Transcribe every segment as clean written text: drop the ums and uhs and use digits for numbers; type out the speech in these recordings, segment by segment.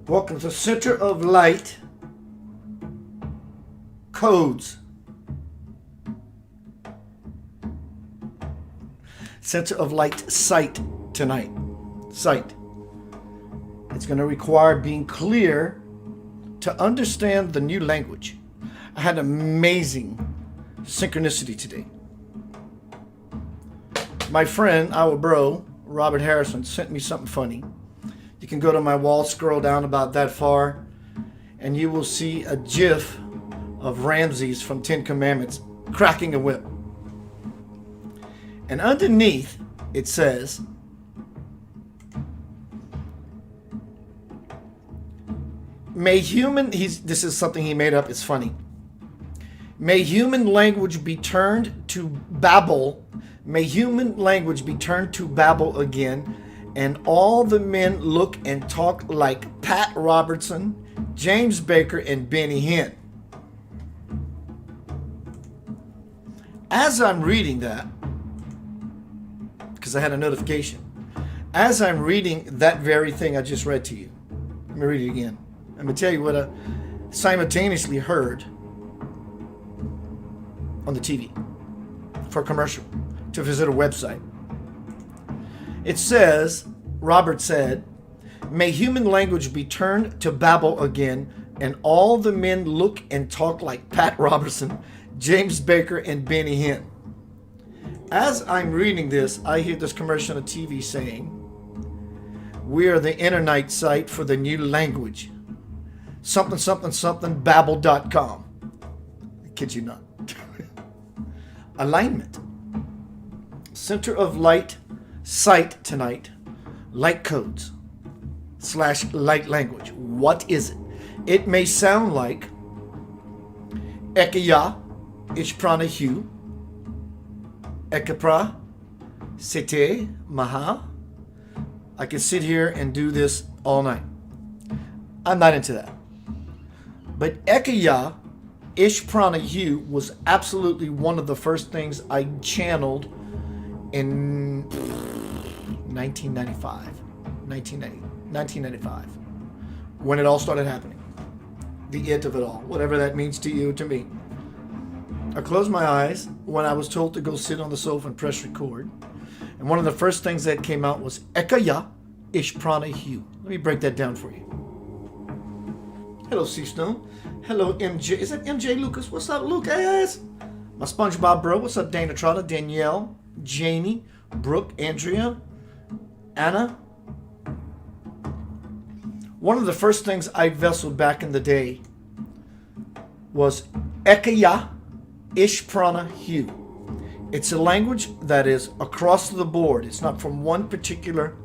Welcome to Center of Light Codes. Center of Light Sight tonight. Sight. It's going to require being clear to understand the new language. I had amazing synchronicity today. My friend, our bro, Robert Harrison, sent me something funny. You can go to my wall, scroll down about that far, and you will see a gif of Ramses from Ten Commandments cracking a whip. And underneath it says, this is something he made up, it's funny. May human language be turned to Babel. May human language be turned to Babel again, and all the men look and talk like Pat Robertson, James Baker, and Benny Hinn. As I'm reading that, because I had a notification, as I'm reading that very thing I just read to you, let me read it again. I'm going to tell you what I simultaneously heard on the TV for a commercial to visit a website. It says, Robert said, may human language be turned to Babel again, and all the men look and talk like Pat Robertson, James Baker, and Benny Hinn. As I'm reading this, I hear this commercial on TV saying, we are the internet site for the new language. Something, something, something, babel.com. I kid you not. Alignment. Center of Light Sight tonight. Light codes / light language. What is it? It may sound like Ekaya, Ishprana Hu, Ekapra, Sete, Maha. I could sit here and do this all night. I'm not into that. But Ekaya, Ishprana Hu was absolutely one of the first things I channeled in 1995, when it all started happening. The it of it all, whatever that means to you, to me. I closed my eyes when I was told to go sit on the sofa and press record. And one of the first things that came out was Ekaya Ishprana Hu. Let me break that down for you. Hello, C Stone. Hello, MJ. Is that MJ Lucas? What's up, Lucas? My SpongeBob bro. What's up, Dana Trotter, Danielle, Janie, Brooke, Andrea, Anna. One of the first things I vesseled back in the day was Ekaya Ishprana Hu. It's a language that is across the board. It's not from one particular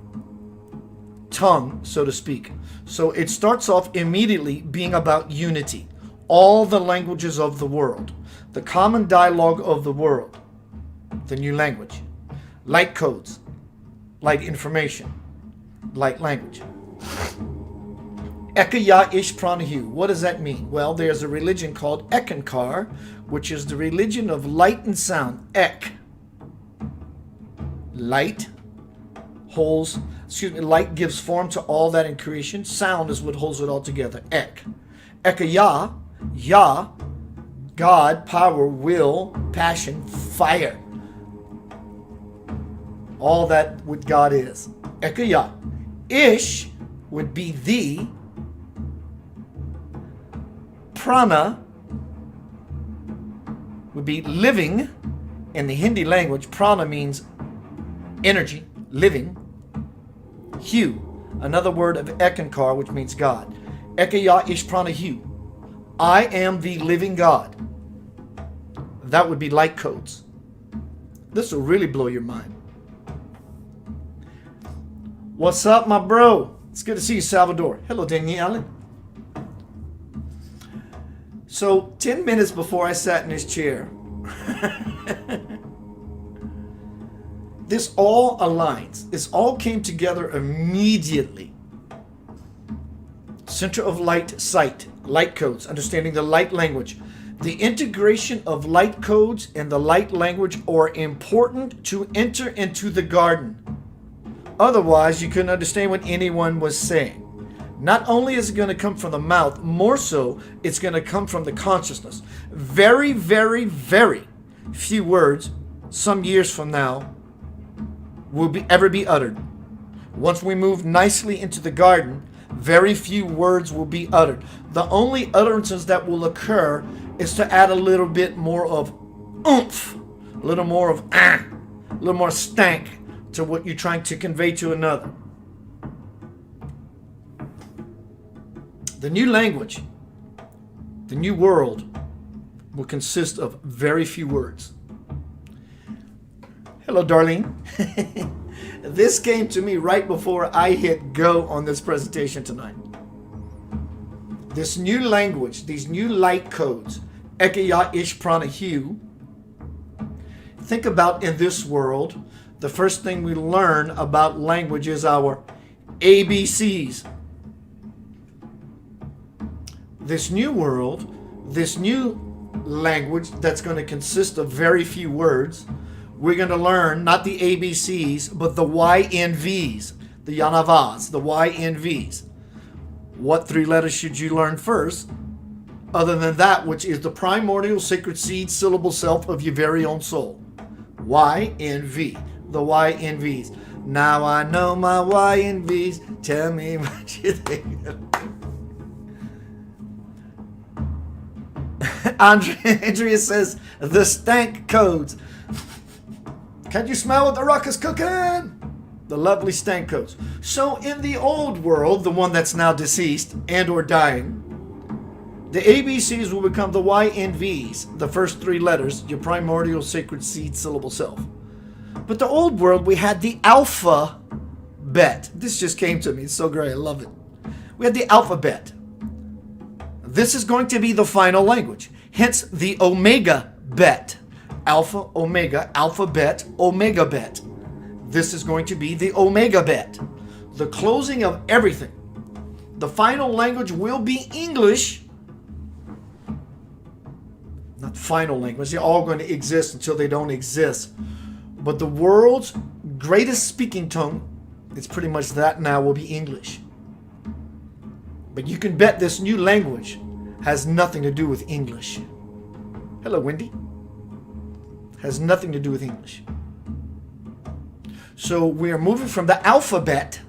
tongue, so to speak. So it starts off immediately being about unity. All the languages of the world. The common dialogue of the world. The new language. Light codes. Light information. Light language. Ekaya Ishprana Hu. What does that mean? Well, there's a religion called Ekankar, which is the religion of light and sound. Ek. Light light gives form to all that in creation. Sound is what holds it all together. Ek. Ekaya, Yah, God, power, will, passion, fire. All that what God is. Ekaya. Ish would be the. Prana would be living. In the Hindi language, prana means energy, living. Hu, another word of Ekankar, which means God. Ekaya Ishprana Hu. I am the living God. That would be light codes. This will really blow your mind. What's up, my bro? It's good to see you, Salvador. Hello, Danielle. So, 10 minutes before I sat in this chair, this all aligns. This all came together immediately. Center of Light Sight, light codes, understanding the light language. The integration of light codes and the light language are important to enter into the garden. Otherwise, you couldn't understand what anyone was saying. Not only is it going to come from the mouth, more so, it's going to come from the consciousness. Very, very, very few words, some years from now, will ever be uttered. Once we move nicely into the garden, very few words will be uttered. The only utterances that will occur is to add a little bit more of oomph, a little more of a little more stank to what you're trying to convey to another. The new language, the new world, will consist of very few words. Hello, Darlene. This came to me right before I hit go on this presentation tonight. This new language, these new light codes, Ekaya Ish Prana Hu. Think about in this world, the first thing we learn about language is our ABCs. This new world, this new language that's going to consist of very few words, we're going to learn not the ABCs, but the YNVs, the Yanavas, the YNVs. What three letters should you learn first, other than that which is the primordial sacred seed syllable self of your very own soul? YNV, the YNVs. Now I know my YNVs, tell me what you think. Andrea says, the stank codes. Can you smell what the rock is cooking? The lovely stank codes. So in the old world, the one that's now deceased and or dying, the ABCs will become the YNVs, the first three letters, your primordial sacred seed syllable self. But the old world, we had the alphabet. This just came to me. It's so great. I love it. We had the alphabet. This is going to be the final language. Hence the omega bet. Alpha, omega, alphabet, omega bet. This is going to be the omega bet. The closing of everything. The final language will be English. Not final language. They're all going to exist until they don't exist. But the world's greatest speaking tongue, it's pretty much that now, will be English. But you can bet this new language has nothing to do with English. Hello, Wendy. Has nothing to do with English. So we are moving from the alphabet,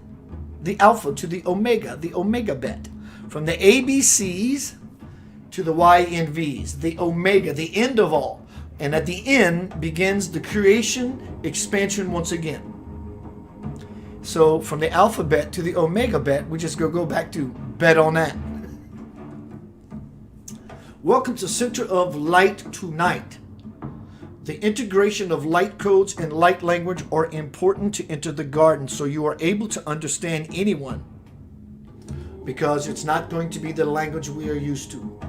the alpha, to the omega bet. From the ABCs to the YNVs, the omega, the end of all. And at the end begins the creation, expansion once again. So from the alphabet to the omega bet, we just go back to bet on that. Welcome to Center of Light tonight. The integration of light codes and light language are important to enter the garden so you are able to understand anyone, because it's not going to be the language we are used to.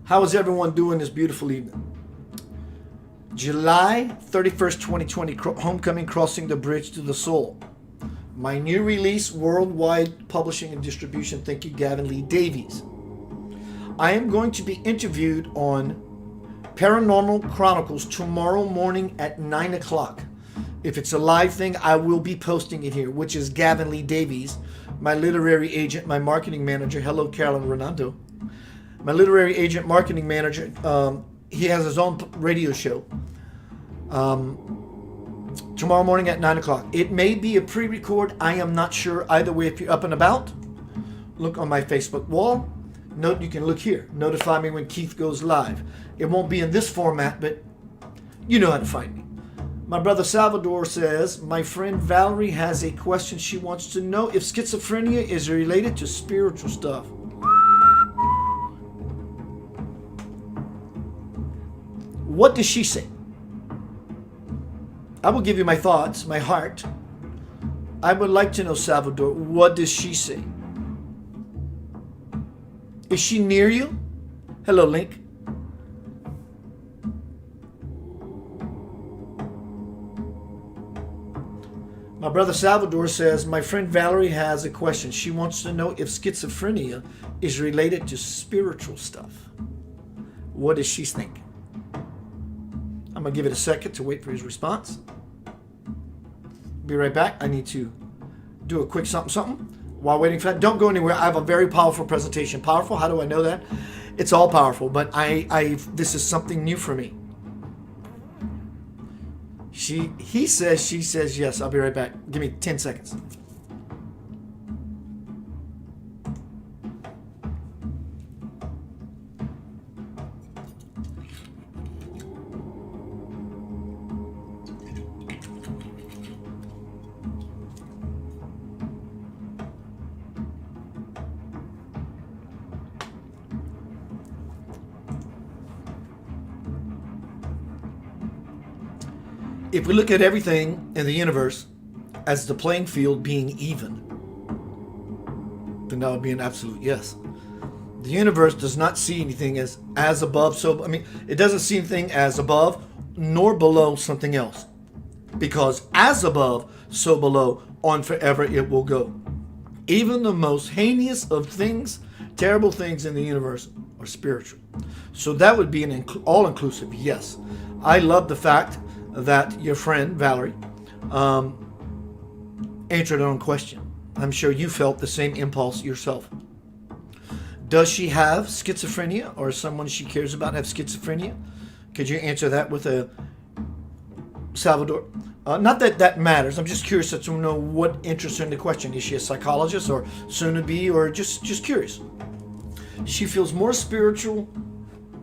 How is everyone doing this beautiful evening? July 31st, 2020, Homecoming, Crossing the Bridge to the Soul. My new release, worldwide publishing and distribution. Thank you, Gavin Lee Davies. I am going to be interviewed on Paranormal Chronicles tomorrow morning at 9 o'clock. If it's a live thing, I will be posting it here, which is Gavin Lee Davies, my literary agent, my marketing manager. Hello, Carolyn Renando. My literary agent, marketing manager. He has his own radio show. Tomorrow morning at 9 o'clock. It may be a pre-record. I am not sure. Either way, if you're up and about, look on my Facebook wall. Note, you can look here. Notify me when Keith goes live. It won't be in this format, but you know how to find me. My brother Salvador says, my friend Valerie has a question. She wants to know if schizophrenia is related to spiritual stuff. What does she say? I will give you my thoughts, my heart. I would like to know, Salvador, what does she say? Is she near you? Hello, Link. My brother Salvador says, my friend Valerie has a question. She wants to know if schizophrenia is related to spiritual stuff. What does she think? I'm going to give it a second to wait for his response. Be right back. I need to do a quick something while waiting for that. Don't go anywhere. I have a very powerful presentation. Powerful? How do I know that? It's all powerful, but this is something new for me. He says, she says yes. I'll be right back. Give me 10 seconds. If we look at everything in the universe as the playing field being even, then that would be an absolute yes. The universe does not see anything as above, it doesn't see anything as above nor below something else. Because as above, so below, on forever it will go. Even the most heinous of things, terrible things in the universe are spiritual. So that would be an all-inclusive yes. I love the fact that your friend Valerie answered her own question. I'm sure you felt the same impulse yourself. Does she have schizophrenia, or someone she cares about have schizophrenia? Could you answer that with a Salvador? Not that that matters. I'm just curious to know what interests her in the question. Is she a psychologist, or soon to be, or just curious? She feels more spiritual.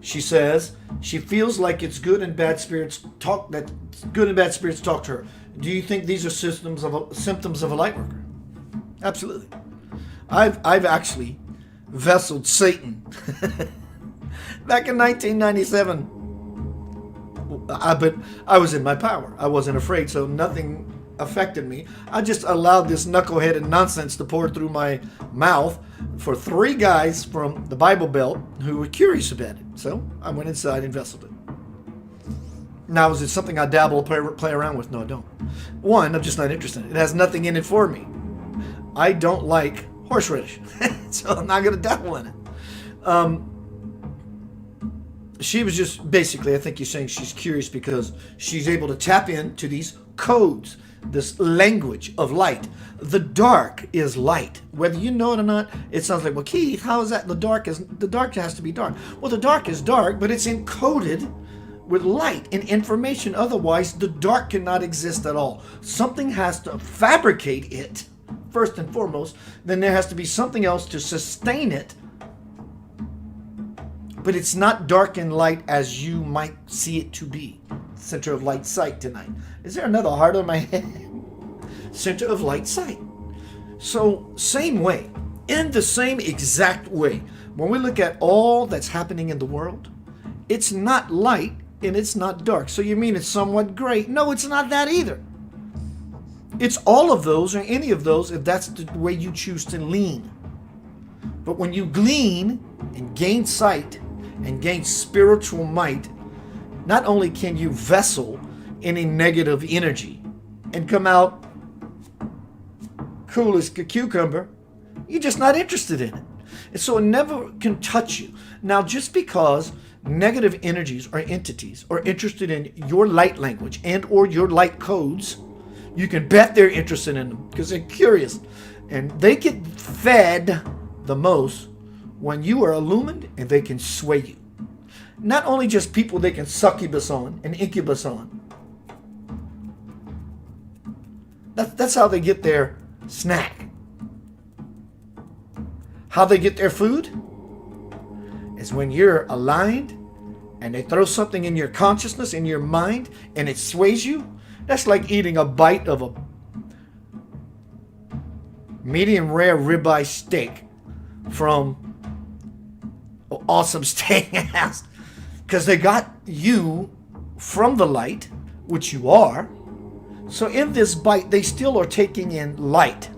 She says she feels like it's good and bad spirits talk. That good and bad spirits talk to her. Do you think these are symptoms of a light worker? Absolutely. I've actually vesseled Satan back in 1997. But I was in my power. I wasn't afraid, so nothing affected me. I just allowed this knuckleheaded nonsense to pour through my mouth for 3 guys from the Bible Belt who were curious about it. So I went inside and vesseled it. Now, is it something I dabble, play around with? No, I don't. One, I'm just not interested. It has nothing in it for me. I don't like horseradish, so I'm not going to dabble in it. She was just basically, I think you're saying she's curious because she's able to tap into these codes, this language of light. The dark is light. Whether you know it or not, it sounds like, well, Keith, how is that? The dark has to be dark. Well, the dark is dark, but it's encoded with light and information. Otherwise, the dark cannot exist at all. Something has to fabricate it, first and foremost. Then there has to be something else to sustain it. But it's not dark and light as you might see it to be. Center of light sight tonight. Is there another heart on my head? Center of light sight. So, same way, in the same exact way, when we look at all that's happening in the world, it's not light and it's not dark. So you mean it's somewhat gray? No, it's not that either. It's all of those or any of those if that's the way you choose to lean. But when you glean and gain sight and gain spiritual might, not only can you vessel any negative energy and come out cool as a cucumber, you're just not interested in it. And so it never can touch you. Now, just because negative energies or entities are interested in your light language and or your light codes, you can bet they're interested in them because they're curious. And they get fed the most when you are illumined and they can sway you. Not only just people they can succubus on and incubus on. That's how they get their snack. How they get their food is when you're aligned and they throw something in your consciousness, in your mind, and it sways you. That's like eating a bite of a medium rare ribeye steak from an awesome steakhouse. Because they got you from the light, which you are. So in this bite, they still are taking in light,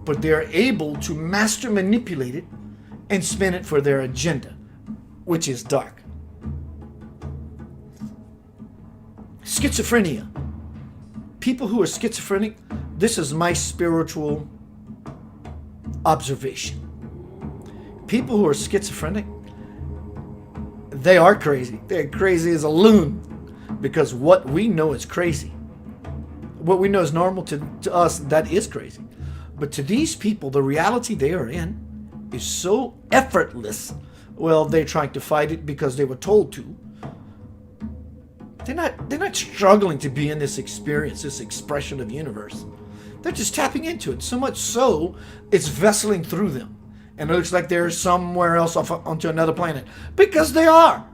but they're able to master manipulate it and spin it for their agenda, which is dark. Schizophrenia. People who are schizophrenic, this is my spiritual observation. People who are schizophrenic, they are crazy. They're crazy as a loon because what we know is crazy. What we know is normal to us, that is crazy. But to these people, the reality they are in is so effortless. Well, they're trying to fight it because they were told to. They're not struggling to be in this experience, this expression of universe. They're just tapping into it. So much so, it's vesseling through them. And it looks like they're somewhere else off onto another planet. Because they are.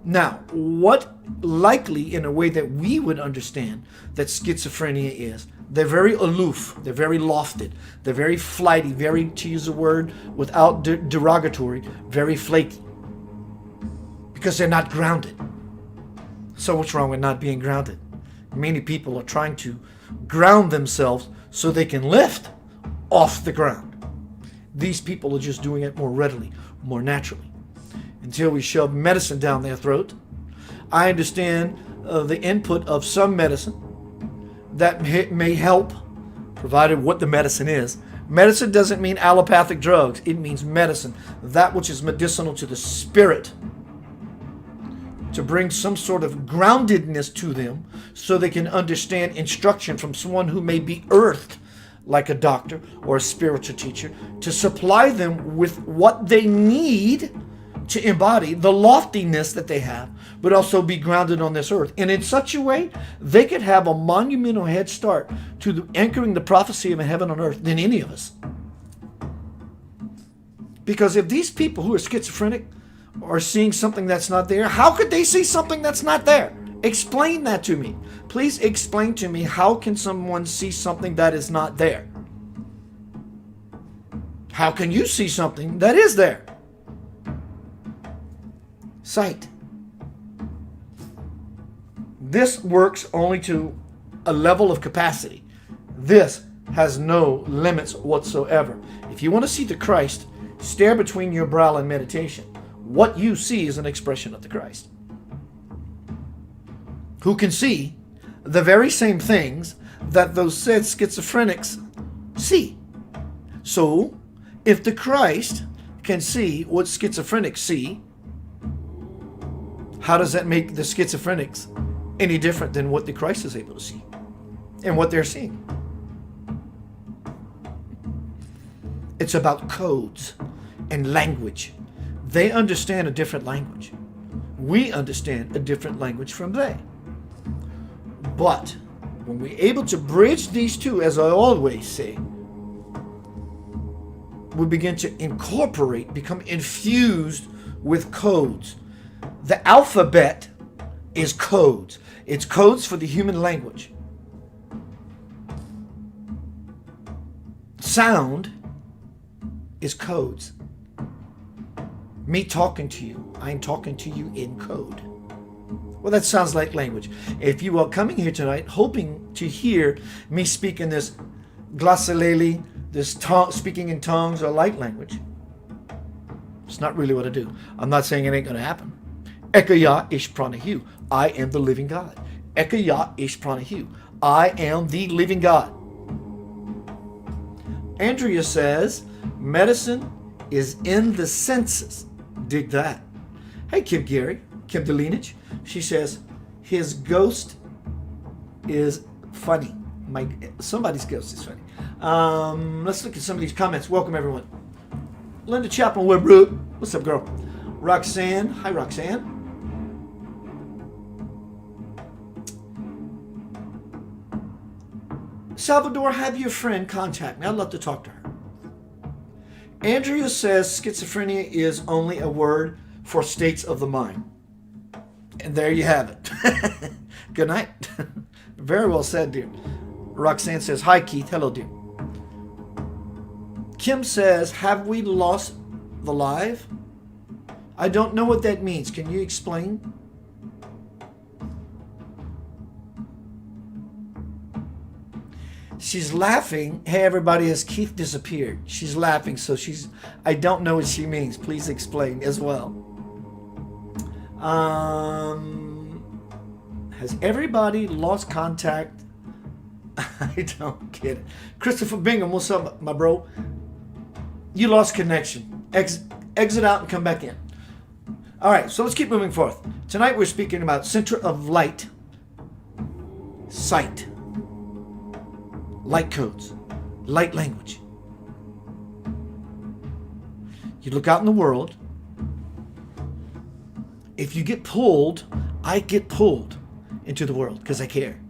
Now, what likely in a way that we would understand that schizophrenia is, they're very aloof, they're very lofted, they're very flighty, very, to use a word without derogatory, very flaky. Because they're not grounded. So what's wrong with not being grounded? Many people are trying to ground themselves so they can lift off the ground. These people are just doing it more readily, more naturally. Until we shove medicine down their throat. I understand the input of some medicine that may help, provided what the medicine is. Medicine doesn't mean allopathic drugs. It means medicine, that which is medicinal to the spirit, to bring some sort of groundedness to them so they can understand instruction from someone who may be earthed, like a doctor or a spiritual teacher, to supply them with what they need to embody the loftiness that they have, but also be grounded on this earth. And in such a way, they could have a monumental head start to anchoring the prophecy of a heaven on earth than any of us. Because if these people who are schizophrenic are seeing something that's not there, how could they see something that's not there? Explain that to me. Please explain to me, how can someone see something that is not there? How can you see something that is there? Sight. This works only to a level of capacity. This has no limits whatsoever. If you want to see the Christ, stare between your brow and meditation. What you see is an expression of the Christ, who can see the very same things that those said schizophrenics see. So, if the Christ can see what schizophrenics see, how does that make the schizophrenics any different than what the Christ is able to see and what they're seeing? It's about codes and language. They understand a different language. We understand a different language from they. But when we're able to bridge these two, as I always say, we begin to incorporate, become infused with codes. The alphabet is codes. It's codes for the human language. Sound is codes. Me talking to you, I'm talking to you in code. Well, that sounds like language. If you are coming here tonight hoping to hear me speak in this glossolalia, this speaking in tongues or light language, it's not really what I do. I'm not saying it ain't going to happen. Ekaya ish pranahu. I am the living God. Ekaya ish pranahu. I am the living God. Andrea says, medicine is in the senses. Dig that. Hey, Kim Gary, Kim Delinage. She says, his ghost is funny. Somebody's ghost is funny. Let's look at some of these comments. Welcome, everyone. Linda Chapman Webroot. What's up, girl? Roxanne. Hi, Roxanne. Salvador, have your friend contact me. I'd love to talk to her. Andrea says schizophrenia is only a word for states of the mind. And there you have it. Good night. Very well said, dear. Roxanne says, hi, Keith. Hello, dear. Kim says, have we lost the live? I don't know what that means. Can you explain? She's laughing. Hey, everybody, has Keith disappeared? She's laughing, so I don't know what she means. Please explain as well. Has everybody lost contact? I don't get it. Christopher Bingham, what's up, my bro? You lost connection. Exit out and come back in. All right, so let's keep moving forth. Tonight we're speaking about center of light, sight. light codes, light language. You look out in the world. If you get pulled, I get pulled into the world because I care.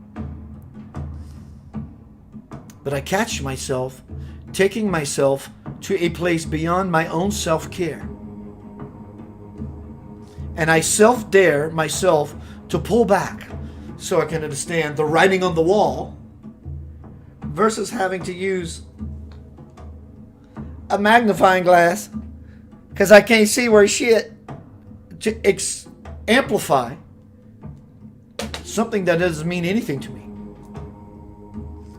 But I catch myself taking myself to a place beyond my own self-care. And I self-dare myself to pull back so I can understand the writing on the wall versus having to use a magnifying glass because I can't see where shit to amplify something that doesn't mean anything to me.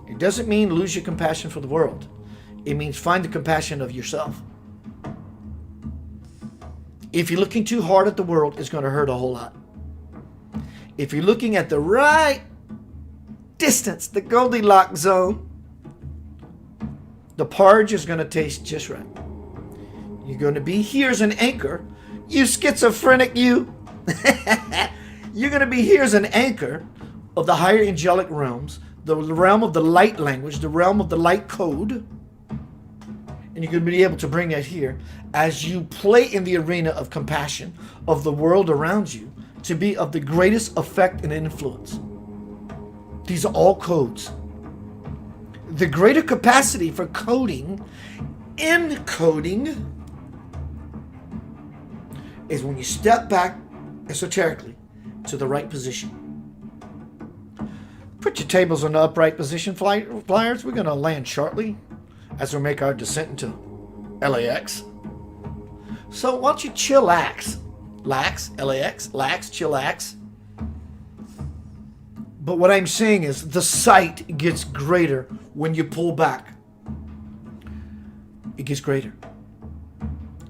It doesn't mean lose your compassion for the world. It means find the compassion of yourself. If you're looking too hard at the world, it's going to hurt a whole lot. If you're looking at the right distance, the Goldilocks zone, the porridge is going to taste just right. You're going to be, here's an anchor. You schizophrenic, you. You're going to be, here's an anchor of the higher angelic realms, the realm of the light language, the realm of the light code. And you're going to be able to bring that here as you play in the arena of compassion of the world around you to be of the greatest effect and influence. These are all codes. The greater capacity for coding, encoding, is when you step back esoterically to the right position. Put your tables in the upright position, flyers. We're going to land shortly as we make our descent into LAX. So why don't you chillax? Lax, LAX, lax, chillax. But what I'm saying is the sight gets greater when you pull back. It gets greater.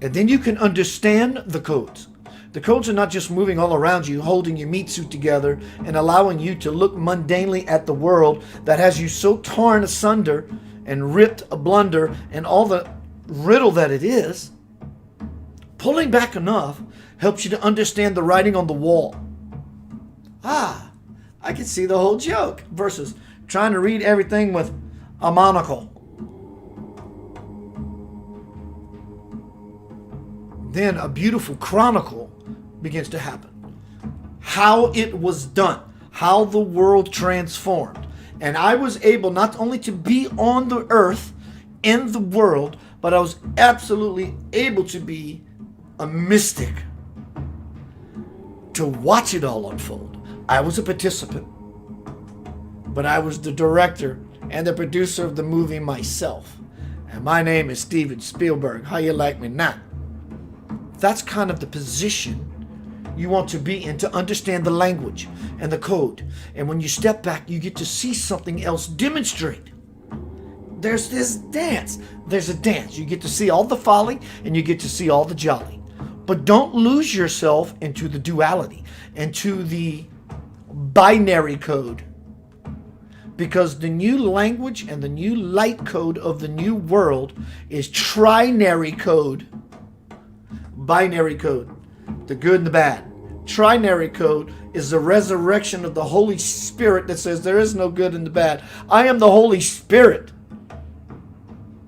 And then you can understand the codes. The codes are not just moving all around you, holding your meat suit together and allowing you to look mundanely at the world that has you so torn asunder and ripped a blunder and all the riddle that it is. Pulling back enough helps you to understand the writing on the wall. Ah, I can see the whole joke versus trying to read everything with a monocle. Then a beautiful chronicle begins to happen. How it was done, how the world transformed. And I was able not only to be on the earth, in the world, but I was absolutely able to be a mystic. To watch it all unfold. I was a participant, but I was the director and the producer of the movie myself. And my name is Steven Spielberg. How you like me now? That's kind of the position you want to be in, to understand the language and the code. And when you step back, you get to see something else demonstrate. There's this dance. There's a dance. You get to see all the folly and you get to see all the jolly. But don't lose yourself into the duality, into the binary code. Because the new language and the new light code of the new world is trinary code. Binary code, the good and the bad. Trinary code is the resurrection of the Holy Spirit that says there is no good and the bad. I am the Holy Spirit.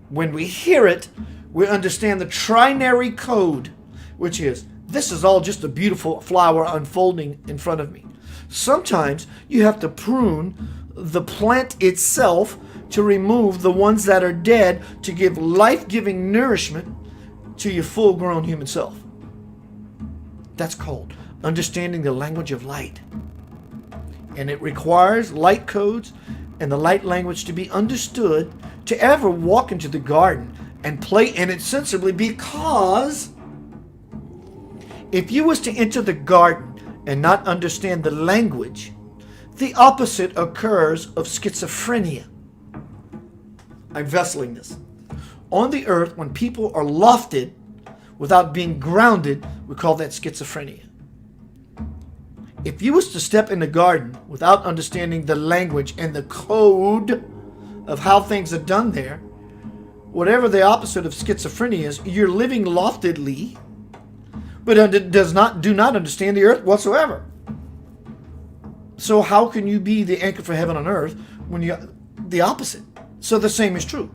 When we hear it, we understand the trinary code, which is, this is all just a beautiful flower unfolding in front of me. Sometimes you have to prune the plant itself to remove the ones that are dead to give life-giving nourishment to your full-grown human self. That's called understanding the language of light. And it requires light codes and the light language to be understood to ever walk into the garden and play in it sensibly, because if you was to enter the garden and not understand the language, the opposite occurs of schizophrenia. I'm vesseling this. On the earth, when people are lofted without being grounded, we call that schizophrenia. If you was to step in the garden without understanding the language and the code of how things are done there, whatever the opposite of schizophrenia is, you're living loftedly, but do not understand the earth whatsoever. So how can you be the anchor for heaven on earth when you're the opposite? So the same is true.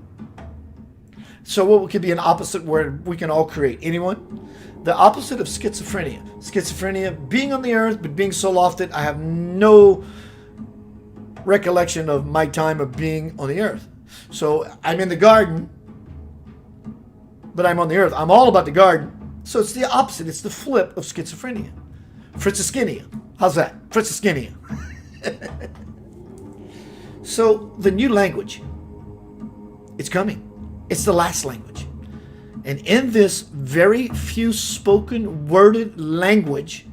So what could be an opposite word we can all create? Anyone? The opposite of schizophrenia. Schizophrenia, being on the earth, but being so lofted, I have no recollection of my time of being on the earth. So I'm in the garden, but I'm on the earth. I'm all about the garden. So it's the opposite. It's the flip of schizophrenia. Franciscania. How's that? Franciscania. So the new language, it's coming. It's the last language. And in this very few spoken, worded language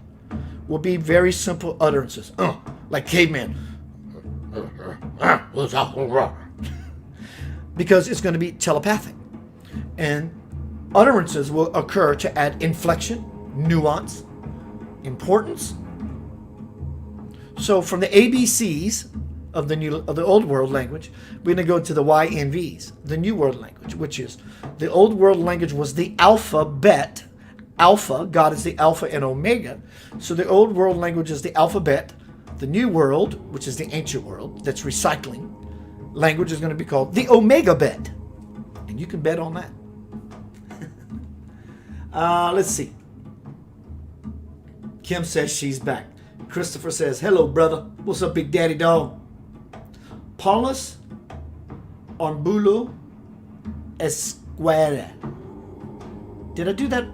will be very simple utterances. Like caveman. Because it's going to be telepathic. And utterances will occur to add inflection, nuance, importance. So from the ABCs of the old world language, we're going to go to the YNVs, the new world language, which is the old world language was the alphabet. Alpha, God is the Alpha and Omega. So the old world language is the alphabet. The new world, which is the ancient world, that's recycling, language is going to be called the Omega bet. And you can bet on that. Let's see. Kim says she's back. Christopher says, hello, brother. What's up, Big Daddy Dog? Paulus Armbulo Esquire. Did I do that?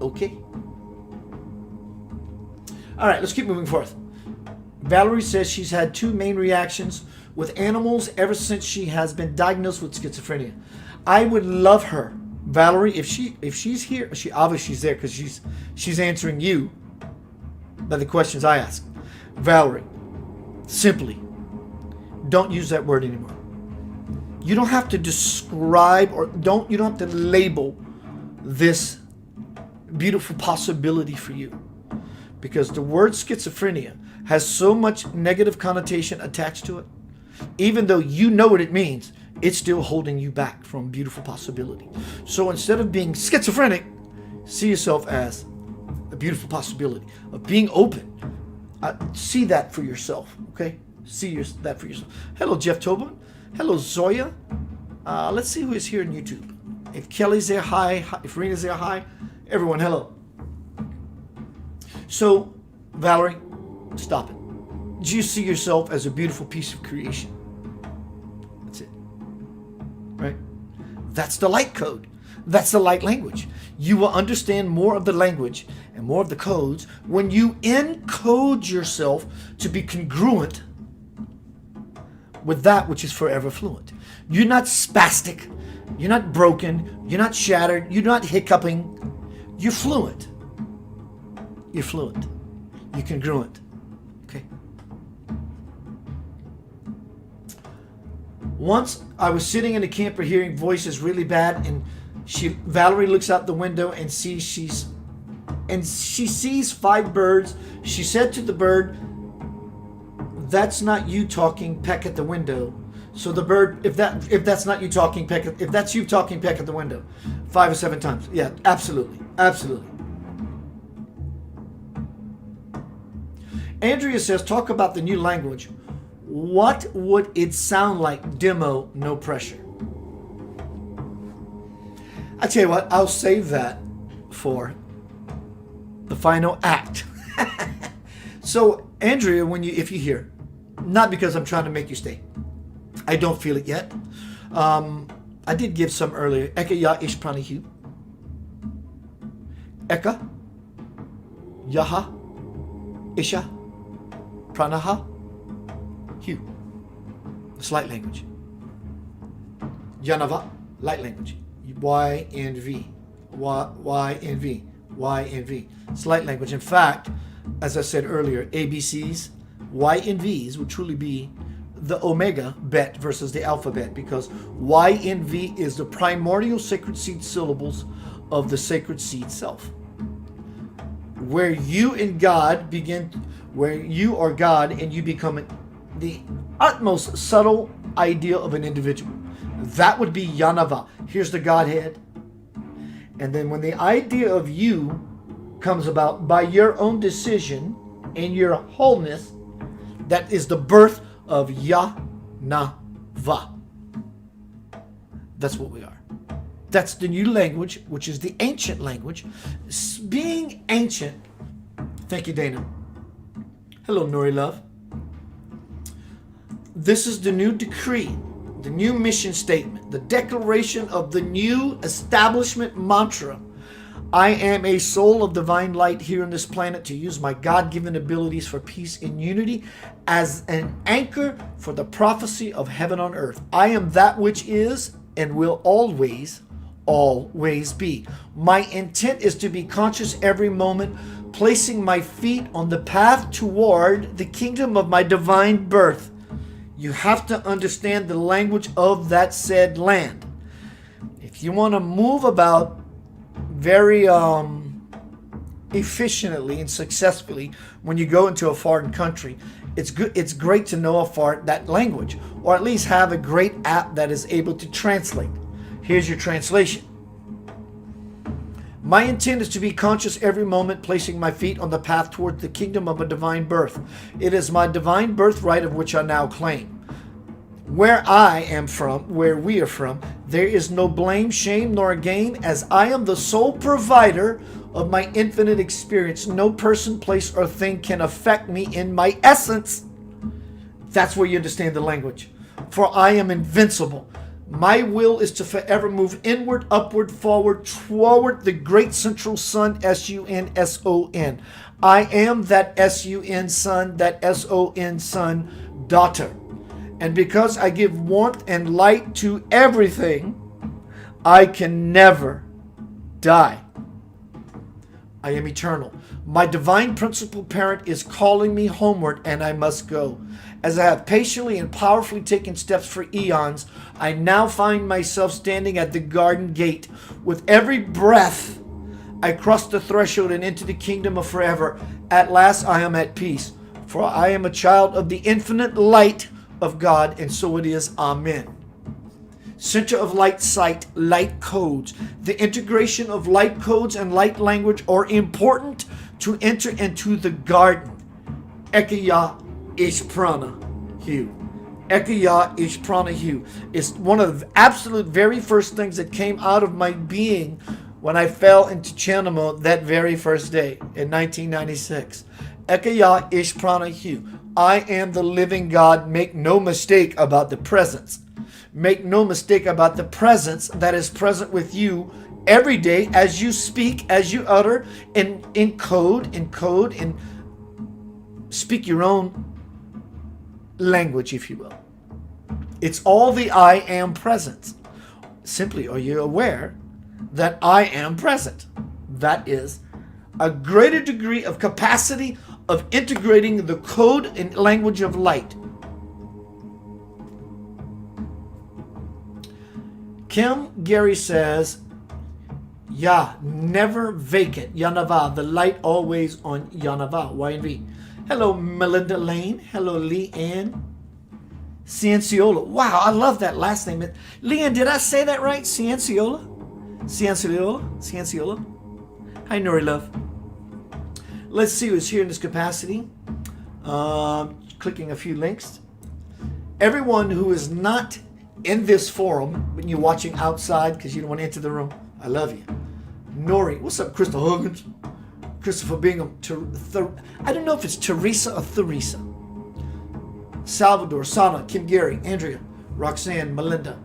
Okay. All right, let's keep moving forth. Valerie says she's had two main reactions with animals ever since she has been diagnosed with schizophrenia. I would love her, Valerie, if she's here. She obviously she's there because she's answering you by the questions I ask. Valerie, simply don't use that word anymore. You don't have to describe you don't have to label this beautiful possibility for you, because the word schizophrenia has so much negative connotation attached to it. Even though you know what it means, it's still holding you back from beautiful possibility. So instead of being schizophrenic, see yourself as a beautiful possibility of being open. See that for yourself, okay? That for yourself. Hello, Jeff Tobin. Hello, Zoya. Let's see who is here on YouTube. If Kelly's there, hi. If Rena's there, hi. Everyone, hello. So, Valerie, stop it. Do you see yourself as a beautiful piece of creation? That's it. Right? That's the light code. That's the light language. You will understand more of the language and more of the codes when you encode yourself to be congruent with that which is forever fluent. You're not spastic. You're not broken. You're not shattered. You're not hiccuping. You're fluent. You're fluent. You're congruent. Okay? Once I was sitting in a camper hearing voices really bad, and Valerie looks out the window and she sees 5 birds. She said to the bird, "That's not you talking, peck at the window." So the bird, if that's not you talking, if that's you talking, peck at the window. 5 or 7 times. Yeah, absolutely. Absolutely. Andrea says, talk about the new language. What would it sound like? Demo, no pressure. I tell you what, I'll save that for the final act. So, Andrea, if you hear, not because I'm trying to make you stay. I don't feel it yet. I did give some earlier. Eka ya ish pranihu. Eka. Yaha. Isha. Pranaha. Hu. It's light language. Yanava. Light language. Y and V. Y and V. Y and V. It's light language. In fact, as I said earlier, ABCs, Y and Vs would truly be the Omega bet versus the alphabet, because Y and V is the primordial sacred seed syllables of the sacred seed self. Where you and God begin, where you are God and you become the utmost subtle idea of an individual. That would be Yanava. Here's the Godhead. And then when the idea of you comes about by your own decision and your wholeness, that is the birth of Yanava. That's what we are. That's the new language, which is the ancient language. Being ancient. Thank you, Dana. Hello, Nori Love. This is the new decree, the new mission statement, the declaration of the new establishment mantra. I am a soul of divine light here on this planet to use my God-given abilities for peace and unity as an anchor for the prophecy of heaven on earth. I am that which is and will always be. My intent is to be conscious every moment, placing my feet on the path toward the kingdom of my divine birth. You have to understand the language of that said land. If you want to move about very efficiently and successfully when you go into a foreign country, it's great to know that language, or at least have a great app that is able to translate. Here's your translation. My intent is to be conscious every moment, placing my feet on the path towards the kingdom of a divine birth. It is my divine birthright of which I now claim. Where I am from, where we are from, there is no blame, shame, nor gain, as I am the sole provider of my infinite experience. No person, place, or thing can affect me in my essence. That's where you understand the language. For I am invincible. My will is to forever move inward, upward, forward, toward the great central sun, S-U-N-S-O-N. I am that S-U-N sun, that S-O-N sun, daughter. And because I give warmth and light to everything, I can never die. I am eternal. My divine principal parent is calling me homeward, and I must go. As I have patiently and powerfully taken steps for eons, I now find myself standing at the garden gate. With every breath, I cross the threshold and into the kingdom of forever. At last I am at peace, for I am a child of the infinite light of God, and so it is. Amen. Center of light sight, light codes. The integration of light codes and light language are important to enter into the garden. Ekaya ish prana hu. Ekaya ish prana hu is one of the absolute very first things that came out of my being when I fell into Chanamo that very first day in 1996. Ekaya ish prana hu. I am the living God. Make no mistake about the presence. Make no mistake about the presence that is present with you every day as you speak, as you utter, and encode, and speak your own language, if you will. It's all the I am presence. Simply, are you aware that I am present? That is a greater degree of capacity of integrating the code and language of light. Kim Gary says, "Ya never vacant. Yanava, the light always on Yanava." YNV. Hello, Melinda Lane. Hello, Lee Ann Cienciola. Wow, I love that last name. Lee Ann, did I say that right? Cienciola? Cienciola. Hi, Nori Love. Let's see who's here in this capacity. Clicking a few links. Everyone who is not in this forum, when you're watching outside because you don't want to enter the room, I love you. Nori, what's up, Crystal Huggins? Christopher Bingham. I don't know if it's Teresa or Theresa. Salvador, Sana, Kim Gary, Andrea, Roxanne, Melinda.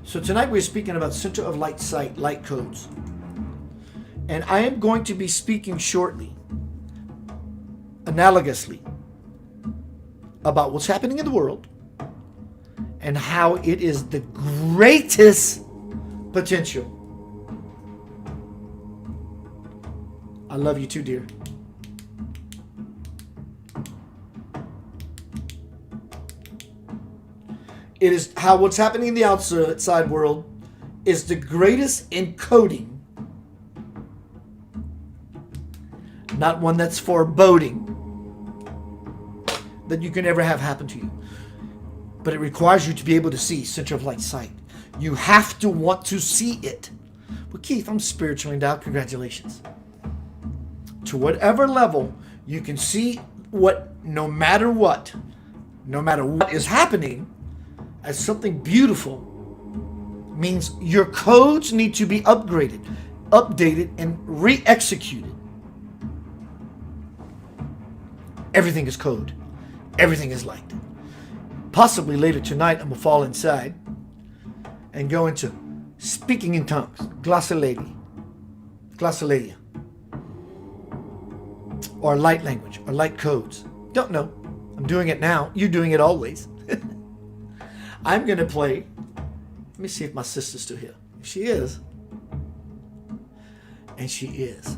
So tonight we're speaking about Center of Light Sight, light codes. And I am going to be speaking shortly, analogously, about what's happening in the world and how it is the greatest potential. I love you too, dear. It is how what's happening in the outside world is the greatest encoding. Not one that's foreboding that you can ever have happen to you. But it requires you to be able to see center of light sight. You have to want to see it. Well, Keith, I'm spiritually endowed. Congratulations. To whatever level you can see what, no matter what is happening as something beautiful, means your codes need to be upgraded, updated, and re-executed. Everything is code. Everything is light. Possibly later tonight, I'm going to fall inside and go into speaking in tongues, glossolalia, or light language, or light codes. Don't know. I'm doing it now. You're doing it always. I'm going to play. Let me see if my sister's still here. If she is. And she is.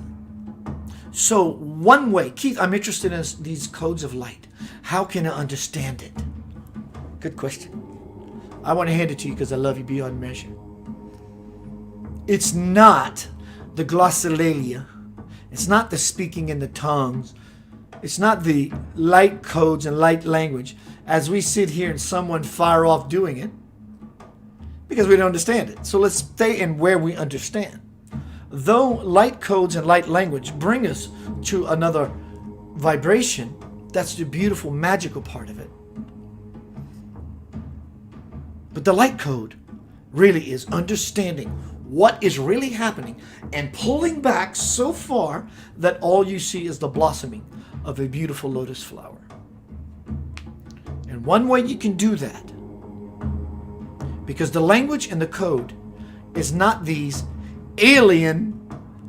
So one way, Keith, I'm interested in these codes of light. How can I understand it? Good question. I want to hand it to you because I love you beyond measure. It's not the glossolalia. It's not the speaking in the tongues. It's not the light codes and light language as we sit here and someone fire off doing it because we don't understand it. So let's stay in where we understand. Though light codes and light language bring us to another vibration, that's the beautiful, magical part of it. But the light code really is understanding what is really happening and pulling back so far that all you see is the blossoming of a beautiful lotus flower. And one way you can do that, because the language and the code is not these alien,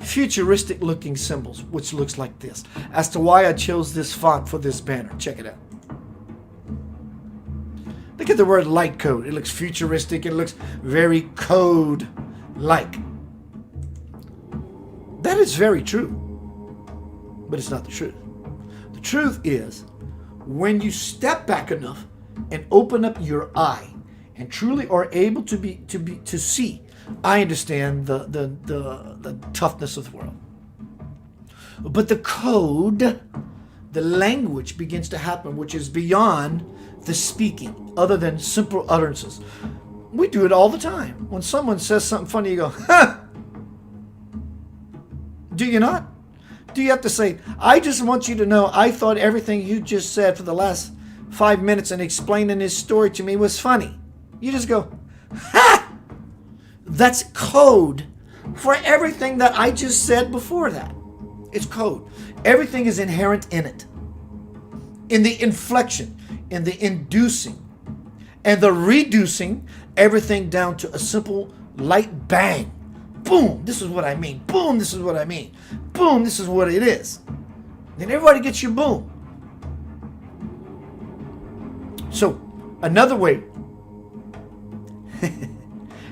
futuristic looking symbols, which looks like this. As to why I chose this font for this banner. Check it out. Look at the word light code. It looks futuristic. It looks very code-like. That is very true. But it's not the truth. The truth is, when you step back enough and open up your eye and truly are able to see, I understand the toughness of the world. But the code, the language begins to happen, which is beyond the speaking, other than simple utterances. We do it all the time. When someone says something funny, you go, huh! Do you not? Do you have to say, I just want you to know I thought everything you just said for the last 5 minutes and explaining this story to me was funny? You just go, ha! That's code for everything that I just said before that. It's code. Everything is inherent in it. In the inflection, in the inducing, and the reducing everything down to a simple light bang. Boom, this is what I mean. Boom, this is what I mean. Boom, this is what it is. Then everybody gets your boom. So, another way.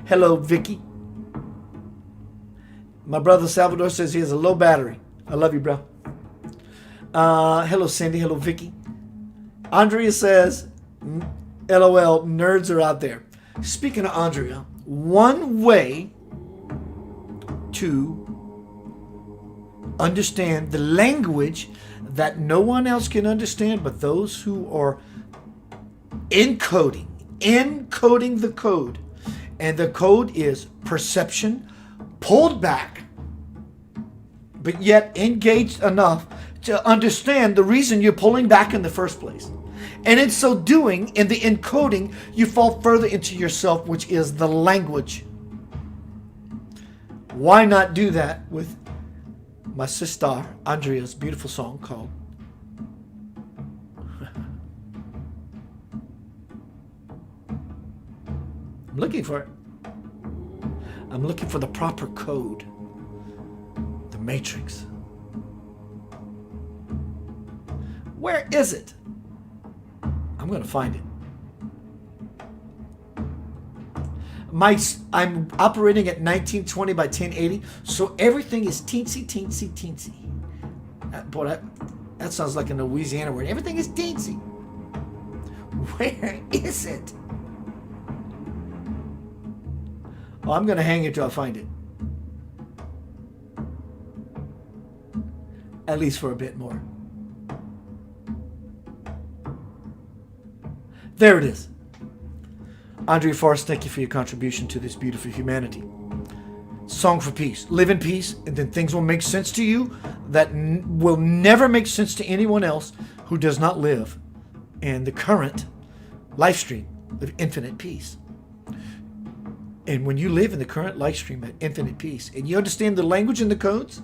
Hello, Vicky. My brother Salvador says he has a low battery. I love you, bro. Hello, Cindy. Hello, Vicky. Andrea says, LOL, nerds are out there. Speaking of Andrea, one way to understand the language that no one else can understand but those who are encoding the code. And the code is perception, pulled back, but yet engaged enough to understand the reason you're pulling back in the first place. And in so doing, in the encoding, you fall further into yourself, which is the language. Why not do that with my sister Andrea's beautiful song called I'm looking for it. I'm looking for the proper code. The matrix. Where is it? I'm going to find it. I'm operating at 1920 by 1080, so everything is teensy. Boy, that sounds like a Louisiana word. Everything is teensy. Where is it? Oh, I'm going to hang it till I find it. At least for a bit more. There it is. Andrea Forrest, thank you for your contribution to this beautiful humanity. Song for peace. Live in peace, and then things will make sense to you that will never make sense to anyone else who does not live in the current life stream of infinite peace. And when you live in the current life stream at infinite peace and you understand the language and the codes,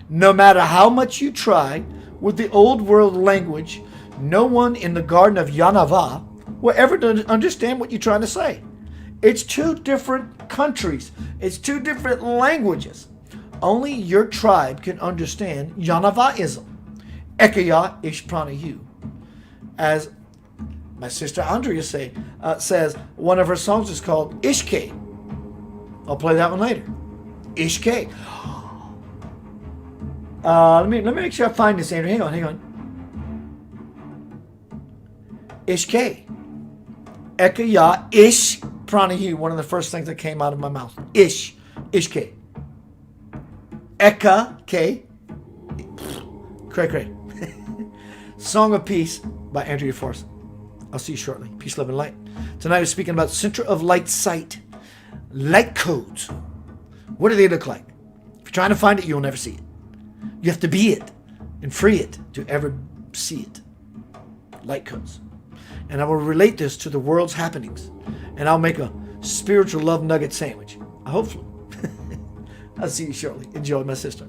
no matter how much you try with the old world language, no one in the Garden of Yanava will ever understand what you're trying to say. It's two different countries. It's two different languages. Only your tribe can understand Yanavaism. Ekaya Ishpranahu. As my sister Andrea says, one of her songs is called Ishke. I'll play that one later. Ishke. Let me make sure I find this, Andrew. Hang on. Ishke. Ekaya Ish Pranahu. One of the first things that came out of my mouth. Ishke. Eka K. Cray. Song of Peace by Andrea Force. I'll see you shortly. Peace, love, and light. Tonight we're speaking about Center of Light Sight. Light codes. What do they look like? If you're trying to find it, you'll never see it. You have to be it and free it to ever see it. Light codes. And I will relate this to the world's happenings. And I'll make a spiritual love nugget sandwich. Hopefully. I'll see you shortly. Enjoy, my sister.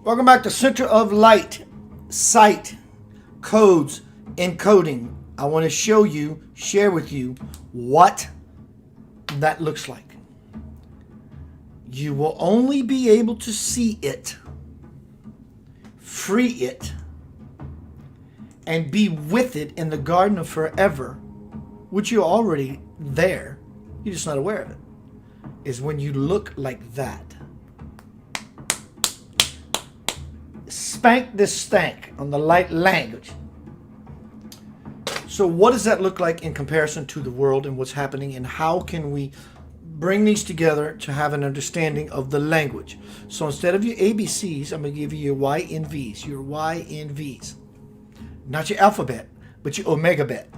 Welcome back to Center of Light, Sight, Codes, Encoding. I want to show you, share with you what that looks like. You will only be able to see it, free it, and be with it in the garden of forever, which you're already there, you're just not aware of it, is when you look like that. Spank this stank on the light language. So what does that look like in comparison to the world and what's happening, and how can we bring these together to have an understanding of the language? So instead of your ABCs, I'm going to give you your Y and Vs. Your Y and Vs. Not your alphabet, but your omega bet.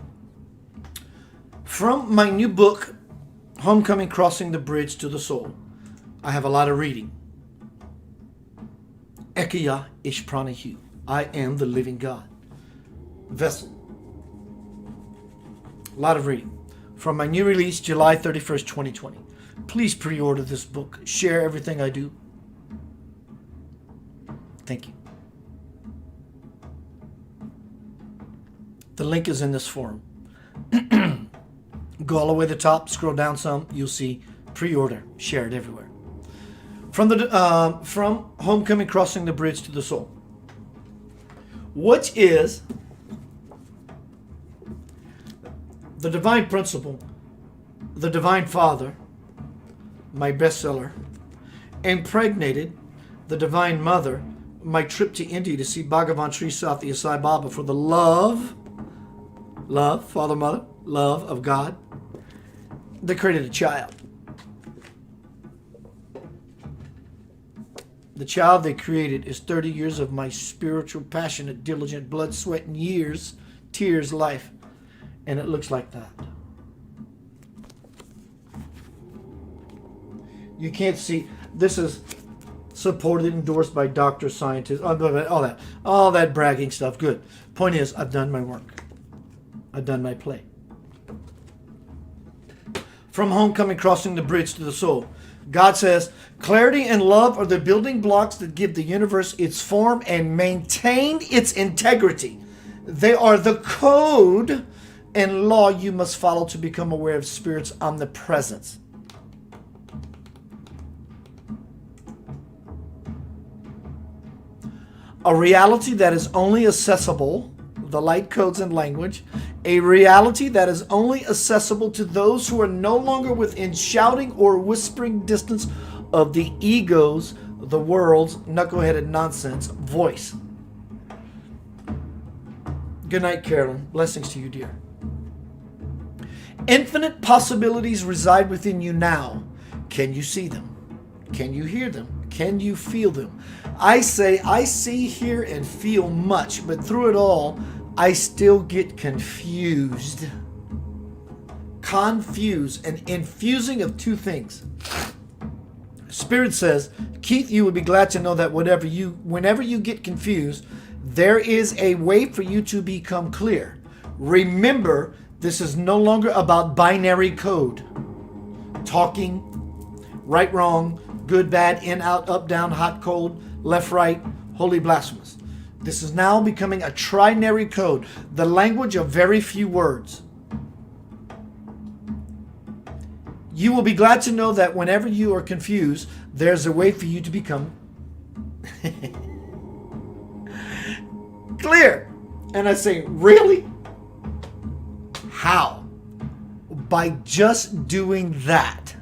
From my new book, Homecoming: Crossing the Bridge to the Soul, I have a lot of reading. Ekeya Ishpranahu. I am the living God. Vessel. A lot of reading. From my new release, July 31st, 2020. Please pre-order this book. Share everything I do. Thank you. The link is in this forum. Go all the way to the top, scroll down some, you'll see pre-order. Share it everywhere. From Homecoming: Crossing the Bridge to the Soul, which is the divine principle, the divine Father, my bestseller, impregnated the divine Mother, my trip to India to see Bhagavan Sri Satya Sai Baba for the love, Father, Mother, love of God. They created a child. The child they created is 30 years of my spiritual, passionate, diligent, blood, sweat, and tears life. And it looks like that. You can't see. This is supported, endorsed by doctors, scientists, all that bragging stuff. Good. Point is, I've done my work. I've done my play. From Homecoming: Crossing the Bridge to the Soul, God says, clarity and love are the building blocks that give the universe its form and maintain its integrity. They are the code and law you must follow to become aware of Spirit's omnipresence. A reality that is only accessible, the light codes and language, a reality that is only accessible to those who are no longer within shouting or whispering distance of the ego's, the world's knuckleheaded nonsense voice. Good night, Carolyn. Blessings to you, dear. Infinite possibilities reside within you now. Can you see them? Can you hear them? Can you feel them? I say, I see, hear, and feel much, but through it all, I still get confused. Confused, an infusing of two things. Spirit says, Keith, you would be glad to know that whenever you get confused, there is a way for you to become clear. Remember, this is no longer about binary code. Talking, right, wrong, good, bad, in, out, up, down, hot, cold, left, right, holy, blasphemous. This is now becoming a trinary code, the language of very few words. You will be glad to know that whenever you are confused, there's a way for you to become clear. And I say, really? How? By just doing that.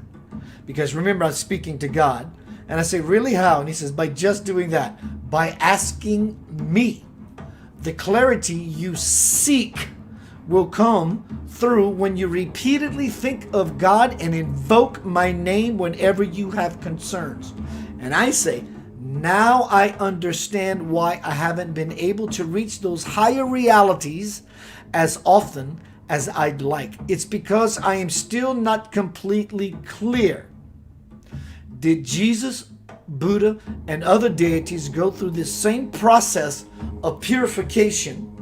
Because remember, I'm speaking to God. And I say, really, how? And he says, by just doing that. By asking me. The clarity you seek will come through when you repeatedly think of God and invoke my name whenever you have concerns. And I say, now I understand why I haven't been able to reach those higher realities as often as I'd like. It's because I am still not completely clear. Did Jesus, Buddha, and other deities go through this same process of purification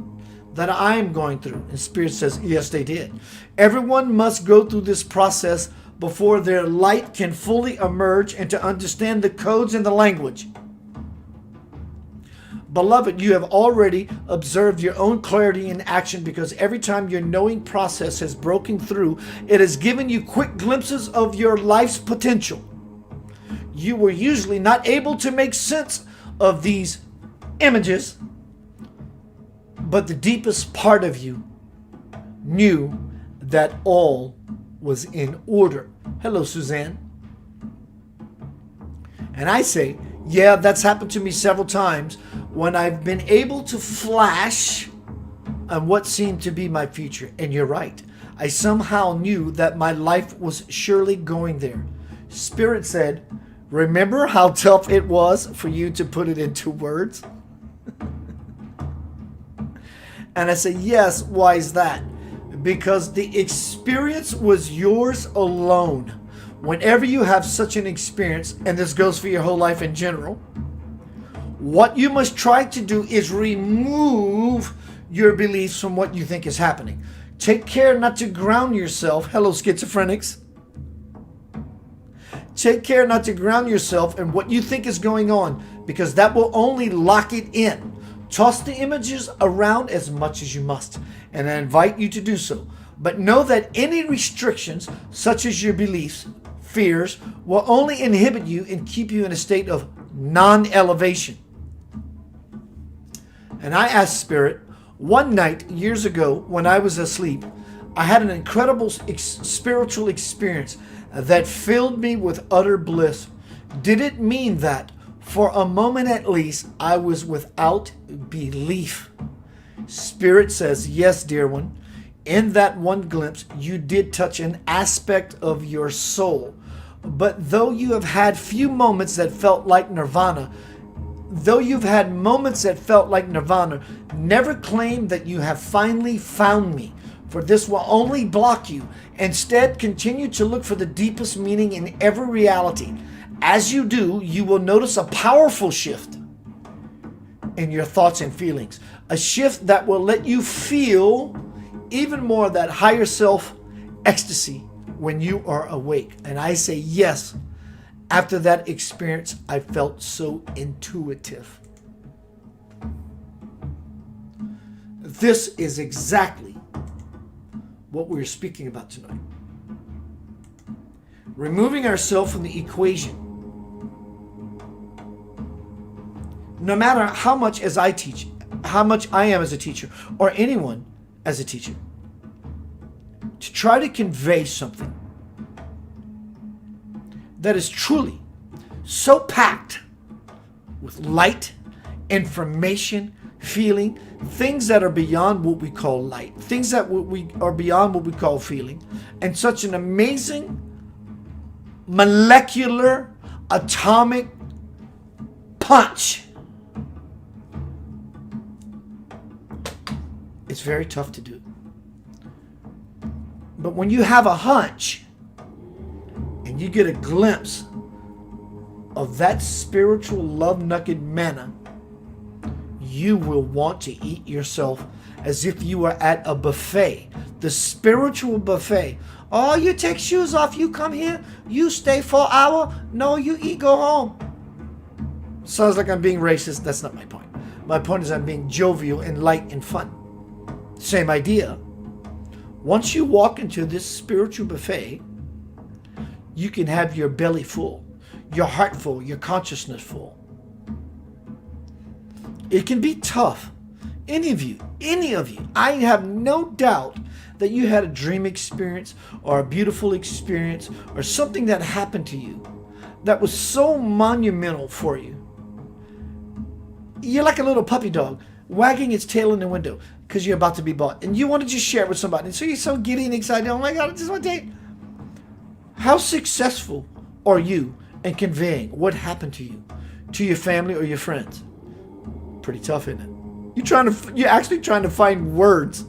that I am going through? And Spirit says, yes, they did. Everyone must go through this process before their light can fully emerge and to understand the codes and the language. Beloved, you have already observed your own clarity in action, because every time your knowing process has broken through, it has given you quick glimpses of your life's potential. You were usually not able to make sense of these images, but the deepest part of you knew that all was in order. Hello, Suzanne. And I say, yeah, that's happened to me several times when I've been able to flash on what seemed to be my future. And you're right. I somehow knew that my life was surely going there. Spirit said, remember how tough it was for you to put it into words? And I say, yes, why is that? Because the experience was yours alone. Whenever you have such an experience, and this goes for your whole life in general, what you must try to do is remove your beliefs from what you think is happening. Take care not to ground yourself. Hello, schizophrenics. Take care not to ground yourself in what you think is going on, because that will only lock it in. Toss the images around as much as you must, and I invite you to do so. But know that any restrictions, such as your beliefs, fears, will only inhibit you and keep you in a state of non-elevation. And I asked Spirit, one night years ago when I was asleep, I had an incredible spiritual experience that filled me with utter bliss. Did it mean that, for a moment at least, I was without belief? Spirit says, yes, dear one. In that one glimpse, you did touch an aspect of your soul. But though you have had few moments that felt like nirvana, never claim that you have finally found me, for this will only block you. Instead, continue to look for the deepest meaning in every reality. As you do, you will notice a powerful shift in your thoughts and feelings. A shift that will let you feel even more of that higher self ecstasy when you are awake. And I say yes. After that experience, I felt so intuitive. This is exactly what we're speaking about tonight. Removing ourselves from the equation. No matter how much as I teach, how much I am as a teacher, or anyone as a teacher, to try to convey something that is truly so packed with light, information, feeling, things that are beyond what we call light, things that we are beyond what we call feeling, and such an amazing molecular atomic punch. It's very tough to do. But when you have a hunch and you get a glimpse of that spiritual love-nugget manna, you will want to eat yourself as if you were at a buffet, the spiritual buffet. Oh, you take shoes off, you come here, you stay for an hour, no, you eat, go home. Sounds like I'm being racist. That's not my point. My point is I'm being jovial and light and fun. Same idea. Once you walk into this spiritual buffet, you can have your belly full, your heart full, your consciousness full. It can be tough. Any of you, I have no doubt that you had a dream experience or a beautiful experience or something that happened to you that was so monumental for you. You're like a little puppy dog wagging its tail in the window because you're about to be bought, and you want to just share it with somebody. And so you're so giddy and excited. Oh my God, I just want to tell you. How successful are you in conveying what happened to you, to your family or your friends? Pretty tough, isn't it? You're actually trying to find words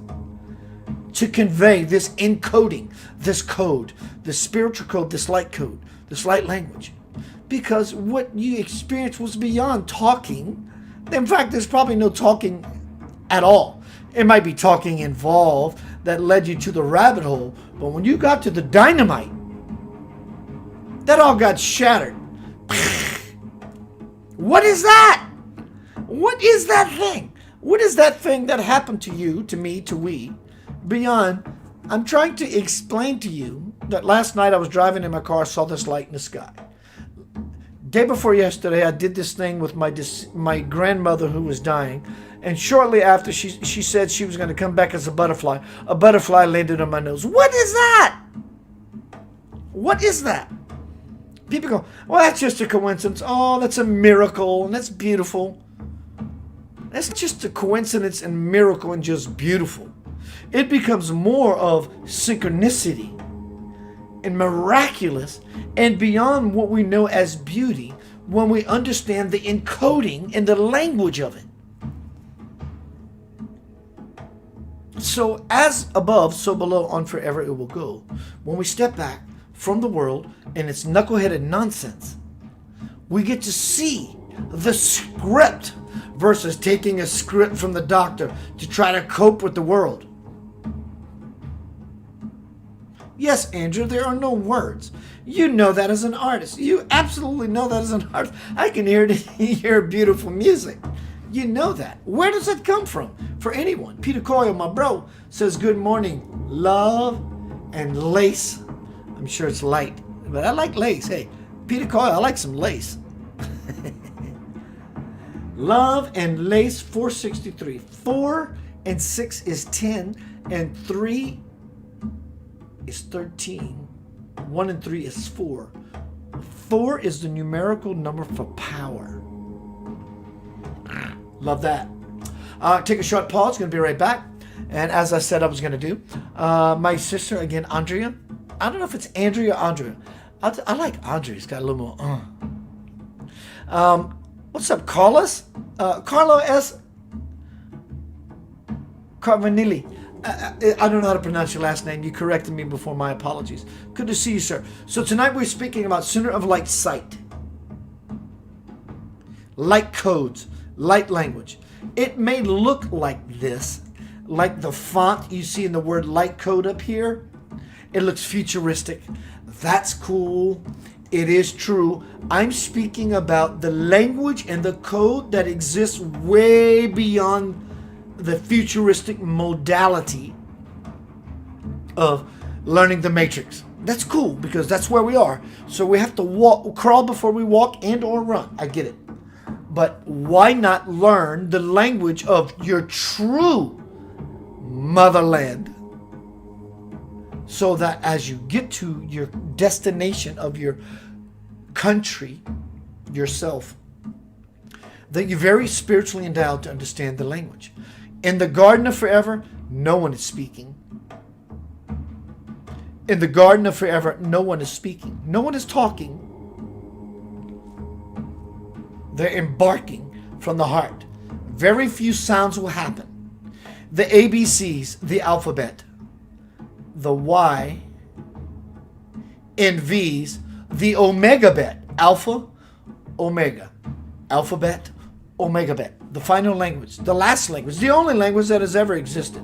to convey this encoding, this code, this spiritual code, this light code, this light language. Because what you experienced was beyond talking. In fact, there's probably no talking at all. It might be talking involved that led you to the rabbit hole. But when you got to the dynamite, that all got shattered. What is that? What is that thing? What is that thing that happened to you, to me, to we, beyond? I'm trying to explain to you that last night I was driving in my car, saw this light in the sky. Day before yesterday, I did this thing with my grandmother who was dying, and shortly after, she said she was going to come back as a butterfly. A butterfly landed on my nose. What is that? What is that? People go, well, that's just a coincidence. Oh, that's a miracle, and that's beautiful. That's just a coincidence and miracle and just beautiful. It becomes more of synchronicity and miraculous and beyond what we know as beauty when we understand the encoding and the language of it. So as above, so below, on forever it will go. When we step back from the world and its knuckleheaded nonsense, we get to see the script versus taking a script from the doctor to try to cope with the world. Yes, Andrew, there are no words. You know that as an artist. You absolutely know that as an artist. I can hear beautiful music. You know that. Where does it come from? For anyone. Peter Coyle, my bro, says, good morning, love and lace. I'm sure it's light, but I like lace. Hey, Peter Coyle, I like some lace. Love and lace, 463. 4 and 6 is 10, and 3 is 13. 1 and 3 is 4. 4 is the numerical number for power. Love that. Take a short pause. Going to be right back. And as I said I was going to do, my sister, again, Andrea. I don't know if it's Andrea or Andrea. I like Andrea. It's got a little more. What's up, Carlos? Carlo S. Carvanilli. I don't know how to pronounce your last name. You corrected me before. My apologies. Good to see you, sir. So tonight we're speaking about Center of Light Sight. Light codes. Light language. It may look like this, like the font you see in the word light code up here. It looks futuristic. That's cool. It is true. I'm speaking about the language and the code that exists way beyond the futuristic modality of learning the matrix. That's cool because that's where we are. So we have to crawl before we walk and or run. I get it. But why not learn the language of your true motherland? So that as you get to your destination of your country, yourself, that you're very spiritually endowed to understand the language. In the Garden of Forever, no one is speaking. In the Garden of Forever, no one is speaking. No one is talking. They're embarking from the heart. Very few sounds will happen. The ABCs, the alphabet, the Y, and V's, the omega bet, alpha, omega, alphabet, omega bet, the final language, the last language, the only language that has ever existed.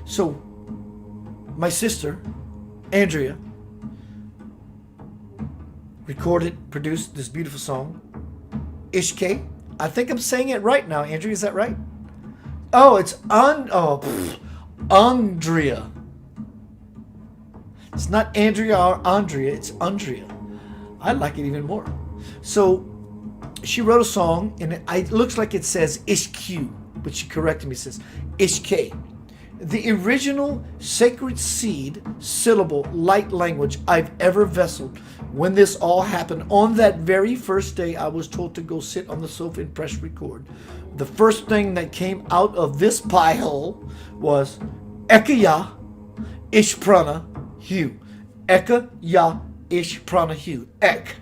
So, my sister, Andrea, recorded, produced this beautiful song, Ishke. I think I'm saying it right now, Andrea, is that right? Oh, it's Andrea. It's not Andrea or Andrea, it's Andrea. I like it even more. So she wrote a song and it looks like it says Ishq, but she corrected me, it says Ishk. The original sacred seed syllable light language I've ever vesseled. When this all happened, on that very first day, I was told to go sit on the sofa and press record. The first thing that came out of this pie hole was Eka Ya Ish Prana Hu. Eka Ya Ish Prana Hu. Ek.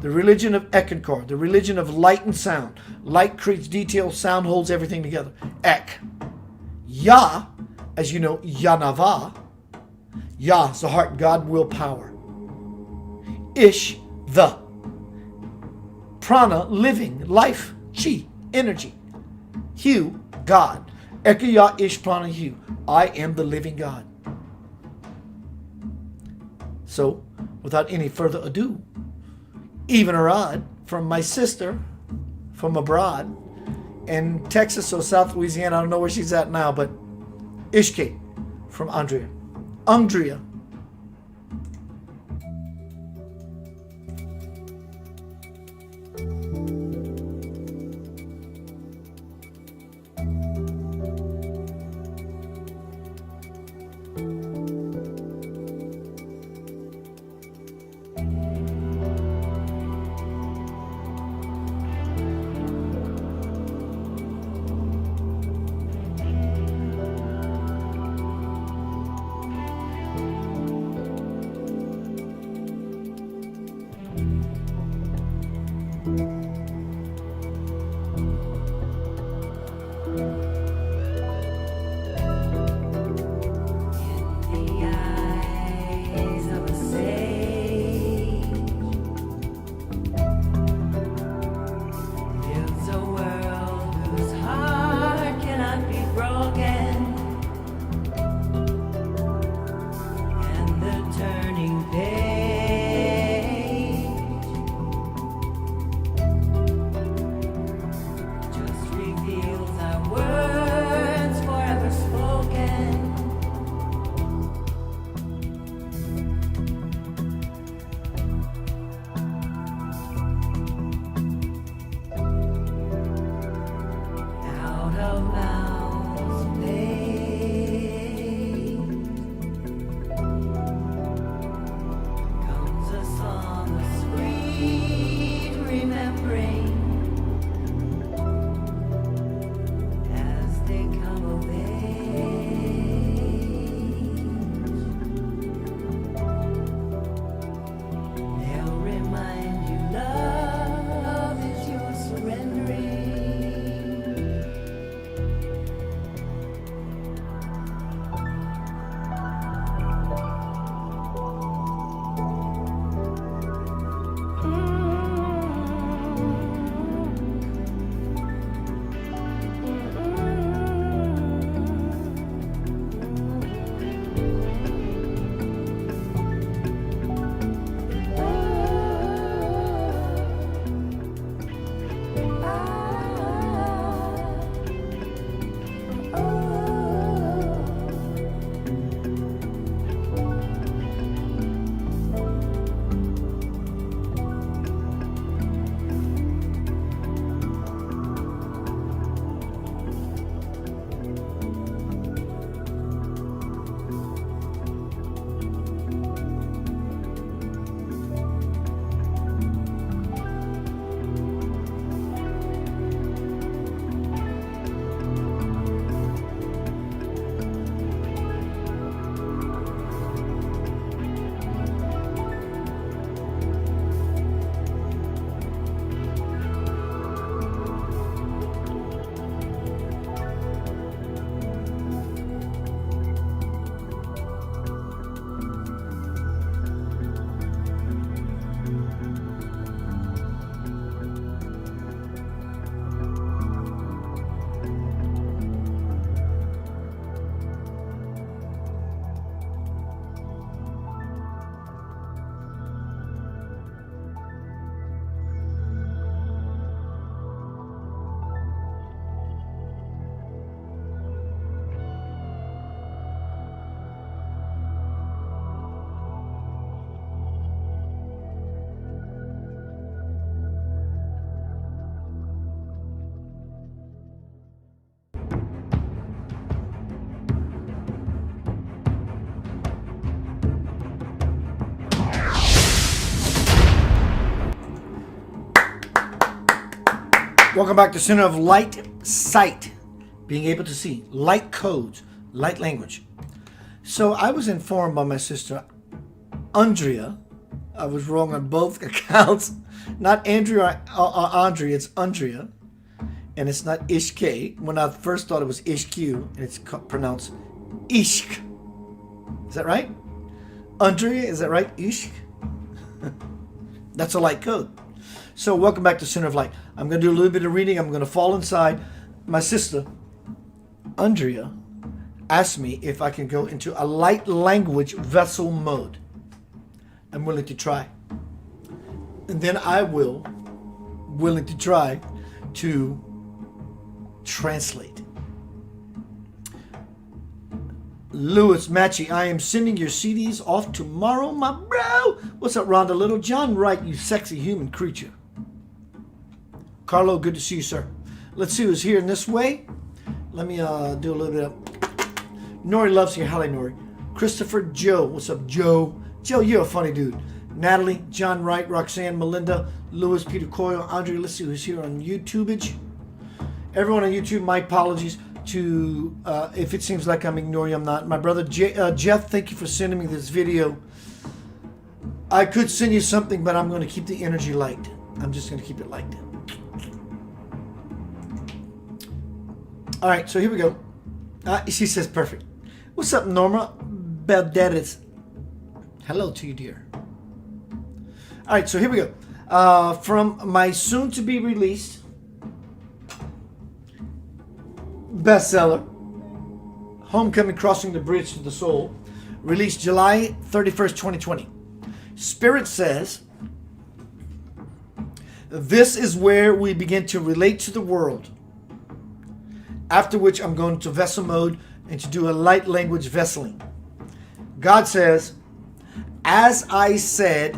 The religion of Ekankar. The religion of light and sound. Light creates detail. Sound holds everything together. Ek. Ya, as you know, Yanava. Ya is the heart, God, will, power. Ish, the. Prana, living, life, chi, energy. Hu, God. Eka Ya Ish Prana Hu. I am the living God. So, without any further ado, even or odd, from my sister, from abroad in Texas or South Louisiana. I don't know where she's at now, but Ishke from Andrea. Andrea. Welcome back to Center of Light Sight. Being able to see. Light codes. Light language. So I was informed by my sister, Andrea. I was wrong on both accounts. Not Andrea or Andrea, it's Andrea. And it's not Ishk. When I first thought it was Ishq, and it's pronounced Ishq. Is that right? Andrea, is that right? Ishq? That's a light code. So welcome back to Center of Light. I'm going to do a little bit of reading. I'm going to fall inside. My sister, Andrea, asked me if I can go into a light language vessel mode. I'm willing to try. And then I will, willing to try, to translate. Lewis Matchy, I am sending your CDs off tomorrow, my bro. What's up, Rhonda Little? John Wright, you sexy human creature. Carlo, good to see you, sir. Let's see who's here in this way. Let me do a little bit of... Nori loves you. Hello, Nori. Christopher Joe. What's up, Joe? Joe, you're a funny dude. Natalie, John Wright, Roxanne, Melinda, Lewis, Peter Coyle, Andre, let's see who's here on YouTubeage. Everyone on YouTube, my apologies to if it seems like I'm ignoring you, I'm not. My brother Jeff, thank you for sending me this video. I could send you something, but I'm going to keep the energy light. I'm just going to keep it light. All right, so here we go. She says perfect. What's up, Norma Belderis? Hello to you, dear. All right, so here we go. From my soon-to-be released bestseller, Homecoming, Crossing the Bridge to the Soul, released July 31st, 2020. Spirit says, this is where we begin to relate to the world. After which I'm going to vessel mode and to do a light language vesseling. God says, as I said,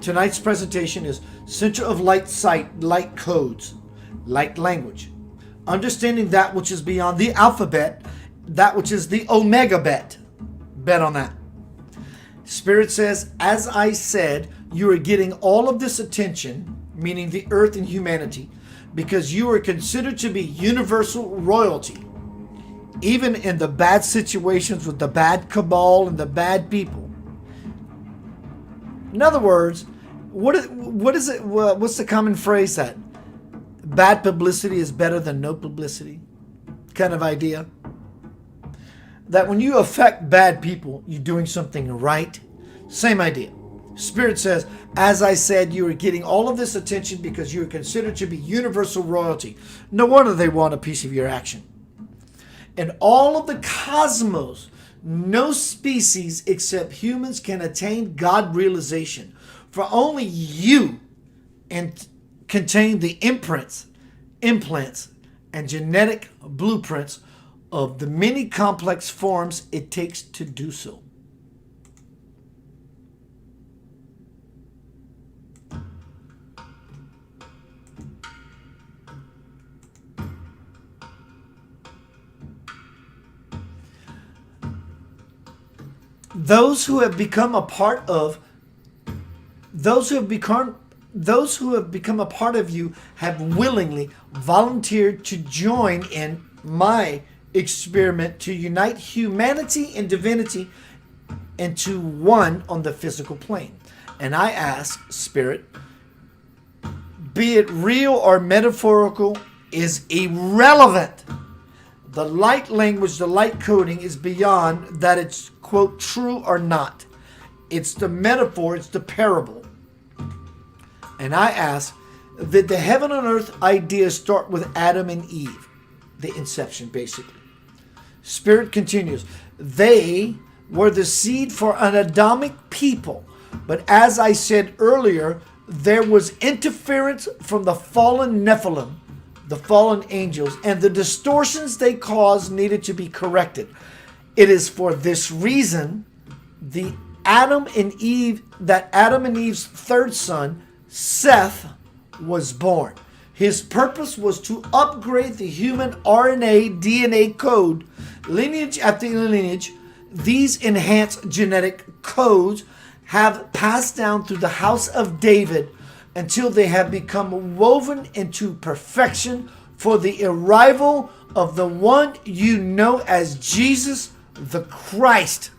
tonight's presentation is Center of Light Sight, Light Codes, Light Language. Understanding that which is beyond the alphabet, that which is the omega bet. Bet on that. Spirit says, as I said, you are getting all of this attention, meaning the earth and humanity, because you are considered to be universal royalty, even in the bad situations with the bad cabal and the bad people. In other words, what is it? What's the common phrase that bad publicity is better than no publicity kind of idea? That when you affect bad people, you're doing something right. Same idea. Spirit says, as I said, you are getting all of this attention because you are considered to be universal royalty. No wonder they want a piece of your action. In all of the cosmos, no species except humans can attain God realization. For only you contain the imprints, implants, and genetic blueprints of the many complex forms it takes to do so. Those who have become a part of you have willingly volunteered to join in my experiment to unite humanity and divinity into one on the physical plane. And I ask, Spirit, be it real or metaphorical, is irrelevant. The light language, the light coding is beyond that it's, quote, true or not. It's the metaphor, it's the parable. And I ask that the heaven and earth ideas start with Adam and Eve, the inception, basically. Spirit continues, they were the seed for an Adamic people. But as I said earlier, there was interference from the fallen Nephilim, the fallen angels, and the distortions they caused needed to be corrected. It is for this reason that Adam and Eve's third son, Seth, was born. His purpose was to upgrade the human RNA DNA code, lineage after lineage. These enhanced genetic codes have passed down through the house of David until they have become woven into perfection for the arrival of the one you know as Jesus the Christ.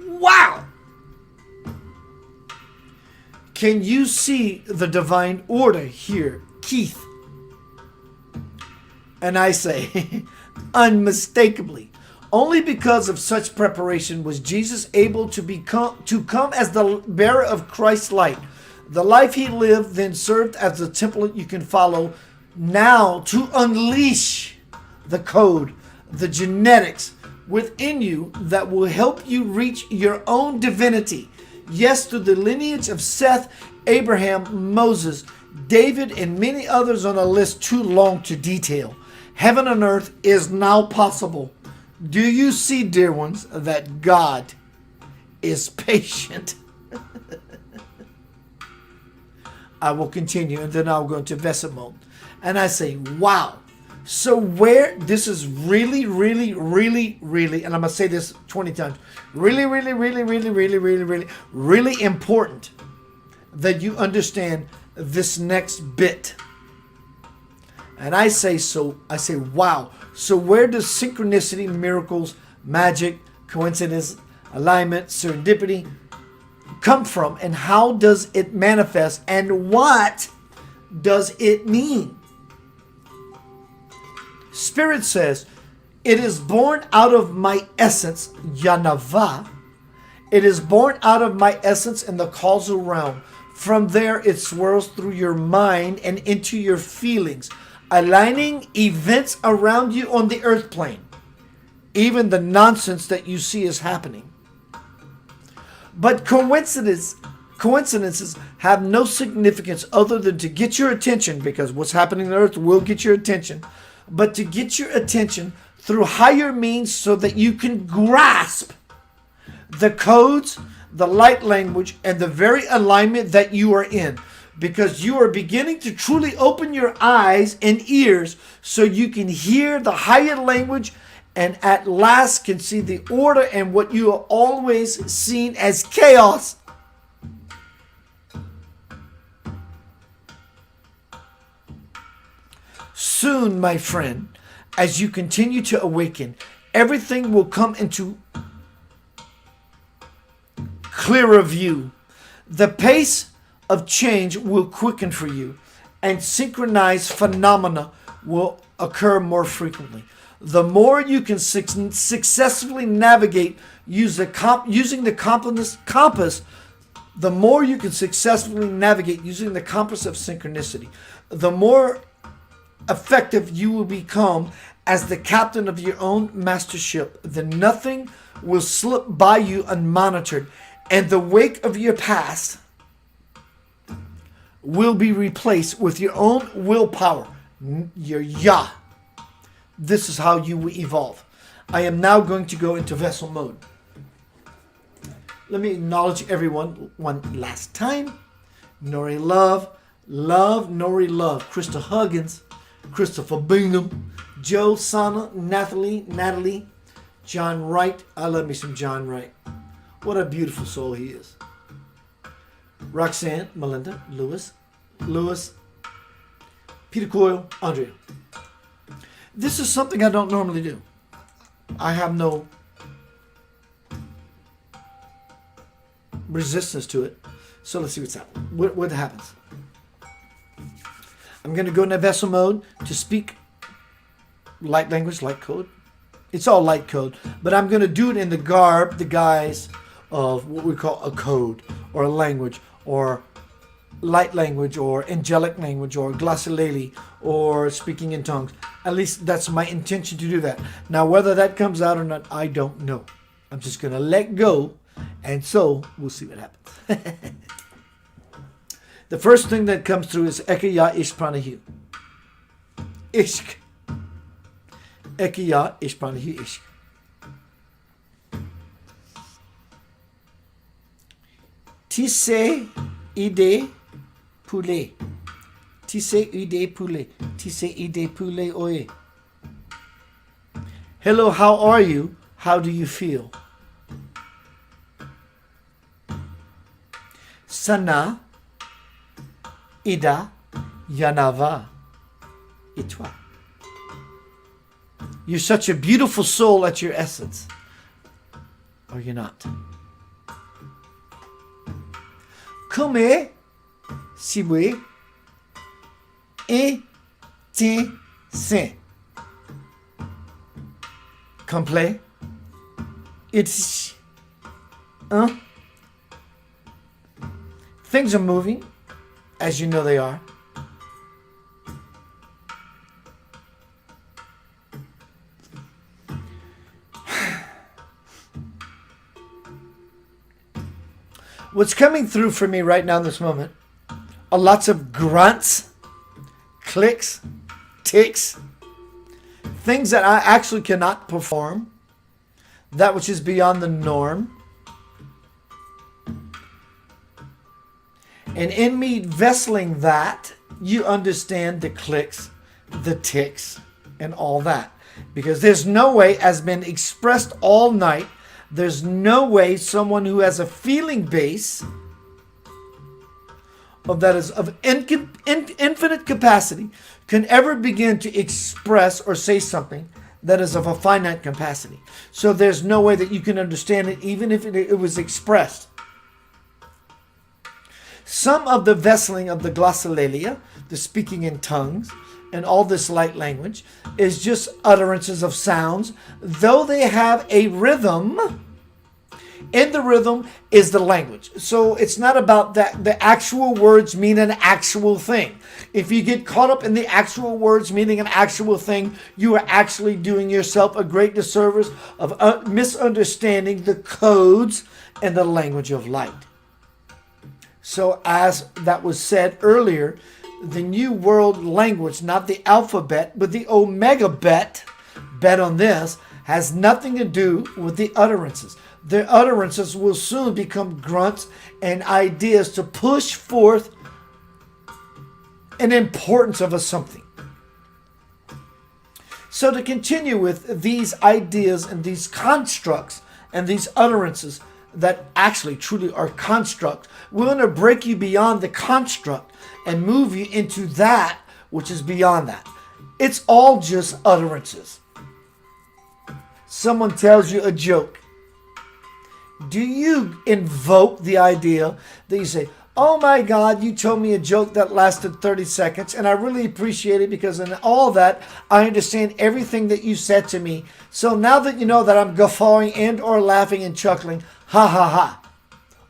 Wow! Can you see the divine order here, Keith? And I say, unmistakably. Only because of such preparation was Jesus able to come as the bearer of Christ's light. The life he lived then served as the template you can follow now to unleash the code, the genetics within you that will help you reach your own divinity. Yes, through the lineage of Seth, Abraham, Moses, David and many others on a list too long to detail. Heaven and earth is now possible. Do you see, dear ones, that God is patient? I will continue, and then I'll go into vessel mode. And I say, wow. So where, this is really, really, really, really, and I'm going to say this 20 times, really, really, really, really, really, really, really, really important that you understand this next bit. And I say, wow. So where does synchronicity, miracles, magic, coincidence, alignment, serendipity come from, and how does it manifest, and what does it mean? Spirit says, it is born out of my essence, Yanava. It is born out of my essence in the causal realm. From there, it swirls through your mind and into your feelings, aligning events around you on the earth plane. Even the nonsense that you see is happening. But coincidences have no significance other than to get your attention, because what's happening on earth will get your attention, but to get your attention through higher means so that you can grasp the codes, the light language, and the very alignment that you are in. Because you are beginning to truly open your eyes and ears so you can hear the higher language and at last can see the order and what you have always seen as chaos. Soon, my friend, as you continue to awaken, everything will come into clearer view. The pace of change will quicken for you, and synchronized phenomena will occur more frequently. The more you can successfully navigate using the compass, the more you can successfully navigate using the compass of synchronicity, the more effective you will become as the captain of your own master ship. Then nothing will slip by you unmonitored, and the wake of your past will be replaced with your own willpower, your Yah. This is how you will evolve. I am now going to go into vessel mode. Let me acknowledge everyone one last time. Nori Love, Nori Love, Krista Huggins, Christopher Bingham, Joe, Sana, Natalie, John Wright. I love me some John Wright. What a beautiful soul he is. Roxanne, Melinda, Lewis, Peter Coyle, Andrea. This is something I don't normally do. I have no resistance to it. So let's see what's happening. What happens? I'm going to go into vessel mode to speak light language, light code. It's all light code, but I'm going to do it in the guise of what we call a code or a language or light language or angelic language or glossolalia or speaking in tongues. At least that's my intention to do that. Now, whether that comes out or not, I don't know. I'm just going to let go, and so we'll see what happens. The first thing that comes through is Ekaya Ish Pranahu. Ishk. Ekaya Ish Pranahu Ishk. Tisse ide poulet. Tisse ide poulet. Tisse ide poulet oye. Hello, how are you? How do you feel? Sana ida yanava. Et toi? You're such a beautiful soul at your essence. Or you're not. Come si vous et ti se. Complet. It's things are moving, as you know they are. What's coming through for me right now in this moment lots of grunts, clicks, ticks, things that I actually cannot perform, that which is beyond the norm. And in me vesseling that, you understand the clicks, the ticks, and all that. Because there's no way, as been expressed all night, there's no way someone who has a feeling base that is of infinite capacity can ever begin to express or say something that is of a finite capacity. So there's no way that you can understand it, even if it was expressed. Some of the vesseling of the glossolalia, the speaking in tongues, and all this light language is just utterances of sounds, though they have a rhythm. In the rhythm is the language. So it's not about that the actual words mean an actual thing. If you get caught up in the actual words meaning an actual thing, you are actually doing yourself a great disservice of misunderstanding the codes and the language of light. So as that was said earlier, the New World language, not the alphabet, but the omega bet on this, has nothing to do with the utterances. The utterances will soon become grunts and ideas to push forth an importance of a something. So to continue with these ideas and these constructs and these utterances that actually truly are constructs, we're going to break you beyond the construct and move you into that which is beyond that. It's all just utterances. Someone tells you a joke. Do you invoke the idea that you say, oh my God, you told me a joke that lasted 30 seconds and I really appreciate it because in all that, I understand everything that you said to me. So now that you know that I'm guffawing and or laughing and chuckling, ha ha ha.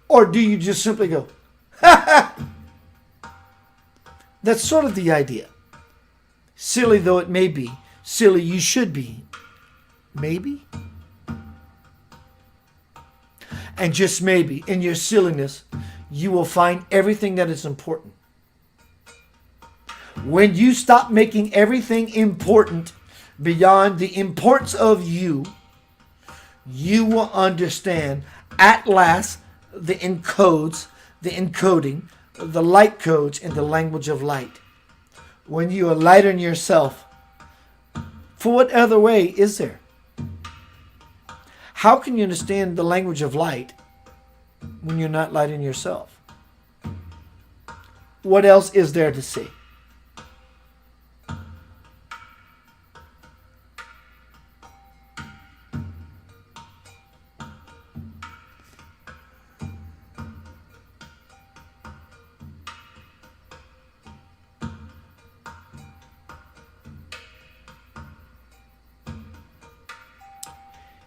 Or do you just simply go, ha ha? That's sort of the idea. Silly though it may be, silly you should be. Maybe? And just maybe, in your silliness, you will find everything that is important. When you stop making everything important beyond the importance of you, you will understand at last the encodes, the encoding, the light codes in the language of light. When you enlighten yourself, for what other way is there? How can you understand the language of light when you're not lighting yourself? What else is there to see?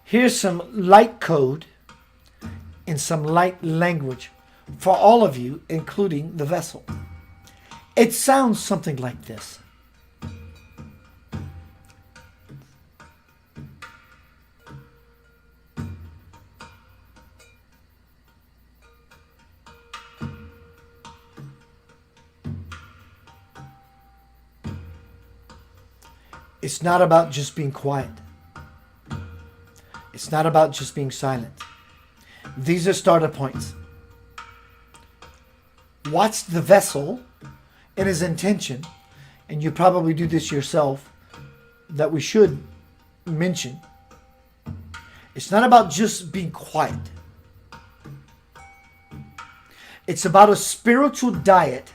Here's some light code and some light language for all of you, including the vessel. It sounds something like this. It's not about just being quiet. It's not about just being silent. These are starter points. Watch the vessel and his intention, and you probably do this yourself, that we should mention. It's not about just being quiet. It's about a spiritual diet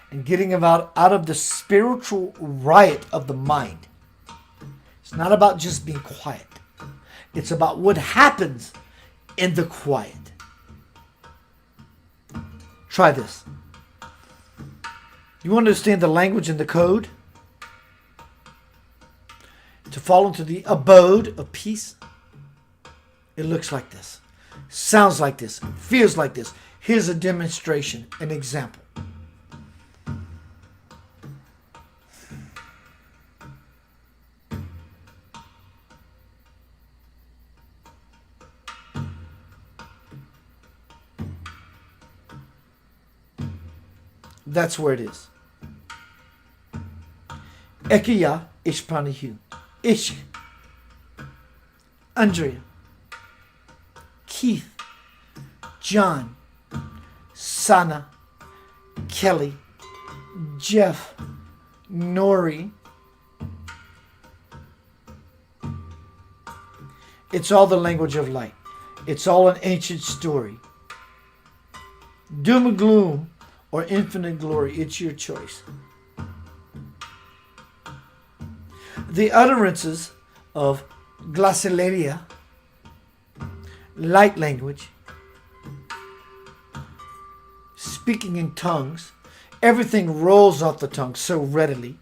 and getting out of the spiritual riot of the mind. It's not about just being quiet. It's about what happens in the quiet. Try this. You want to understand the language and the code? To fall into the abode of peace? It looks like this. Sounds like this. Feels like this. Here's a demonstration, an example. That's where it is. Ekia Ishpanihu. Ishk. Andrea. Keith. John. Sana. Kelly. Jeff. Nori. It's all the language of light. It's all an ancient story. Doom and gloom or infinite glory, it's your choice. The utterances of glossolalia, light language, speaking in tongues, everything rolls off the tongue so readily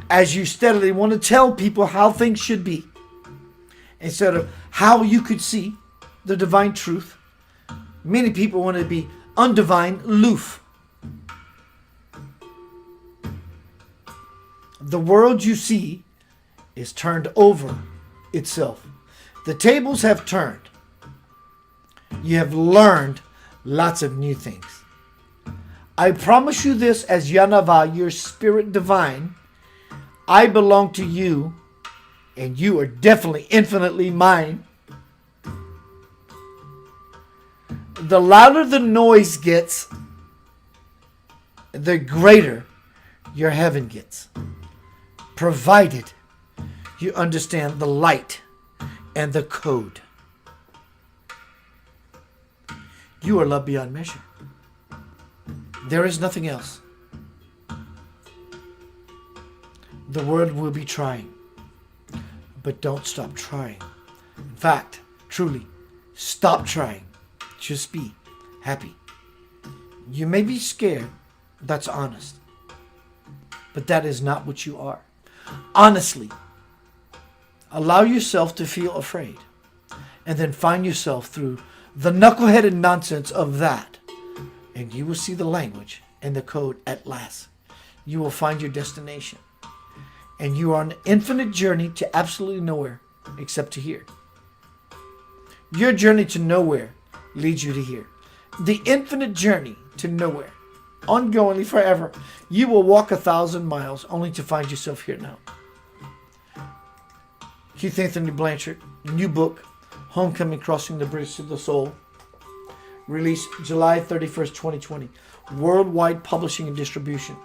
as you steadily want to tell people how things should be instead of how you could see the divine truth. Many people want to be undivine, aloof. The world you see is turned over itself. The tables have turned. You have learned lots of new things. I promise you this as Yanava, your spirit divine. I belong to you, and you are definitely infinitely mine. The louder the noise gets, the greater your heaven gets. Provided you understand the light and the code. You are loved beyond measure. There is nothing else. The world will be trying, but don't stop trying. In fact, truly, stop trying. Just be happy. You may be scared. That's honest. But that is not what you are. Honestly, allow yourself to feel afraid. And then find yourself through the knuckleheaded nonsense of that. And you will see the language and the code at last. You will find your destination. And you are on an infinite journey to absolutely nowhere except to here. Your journey to nowhere leads you to here. The infinite journey to nowhere. Ongoingly forever. You will walk 1,000 miles only to find yourself here now. Keith Anthony Blanchard, new book, Homecoming, Crossing the Bridge to the Soul. Released July 31st, 2020. Worldwide publishing and distribution.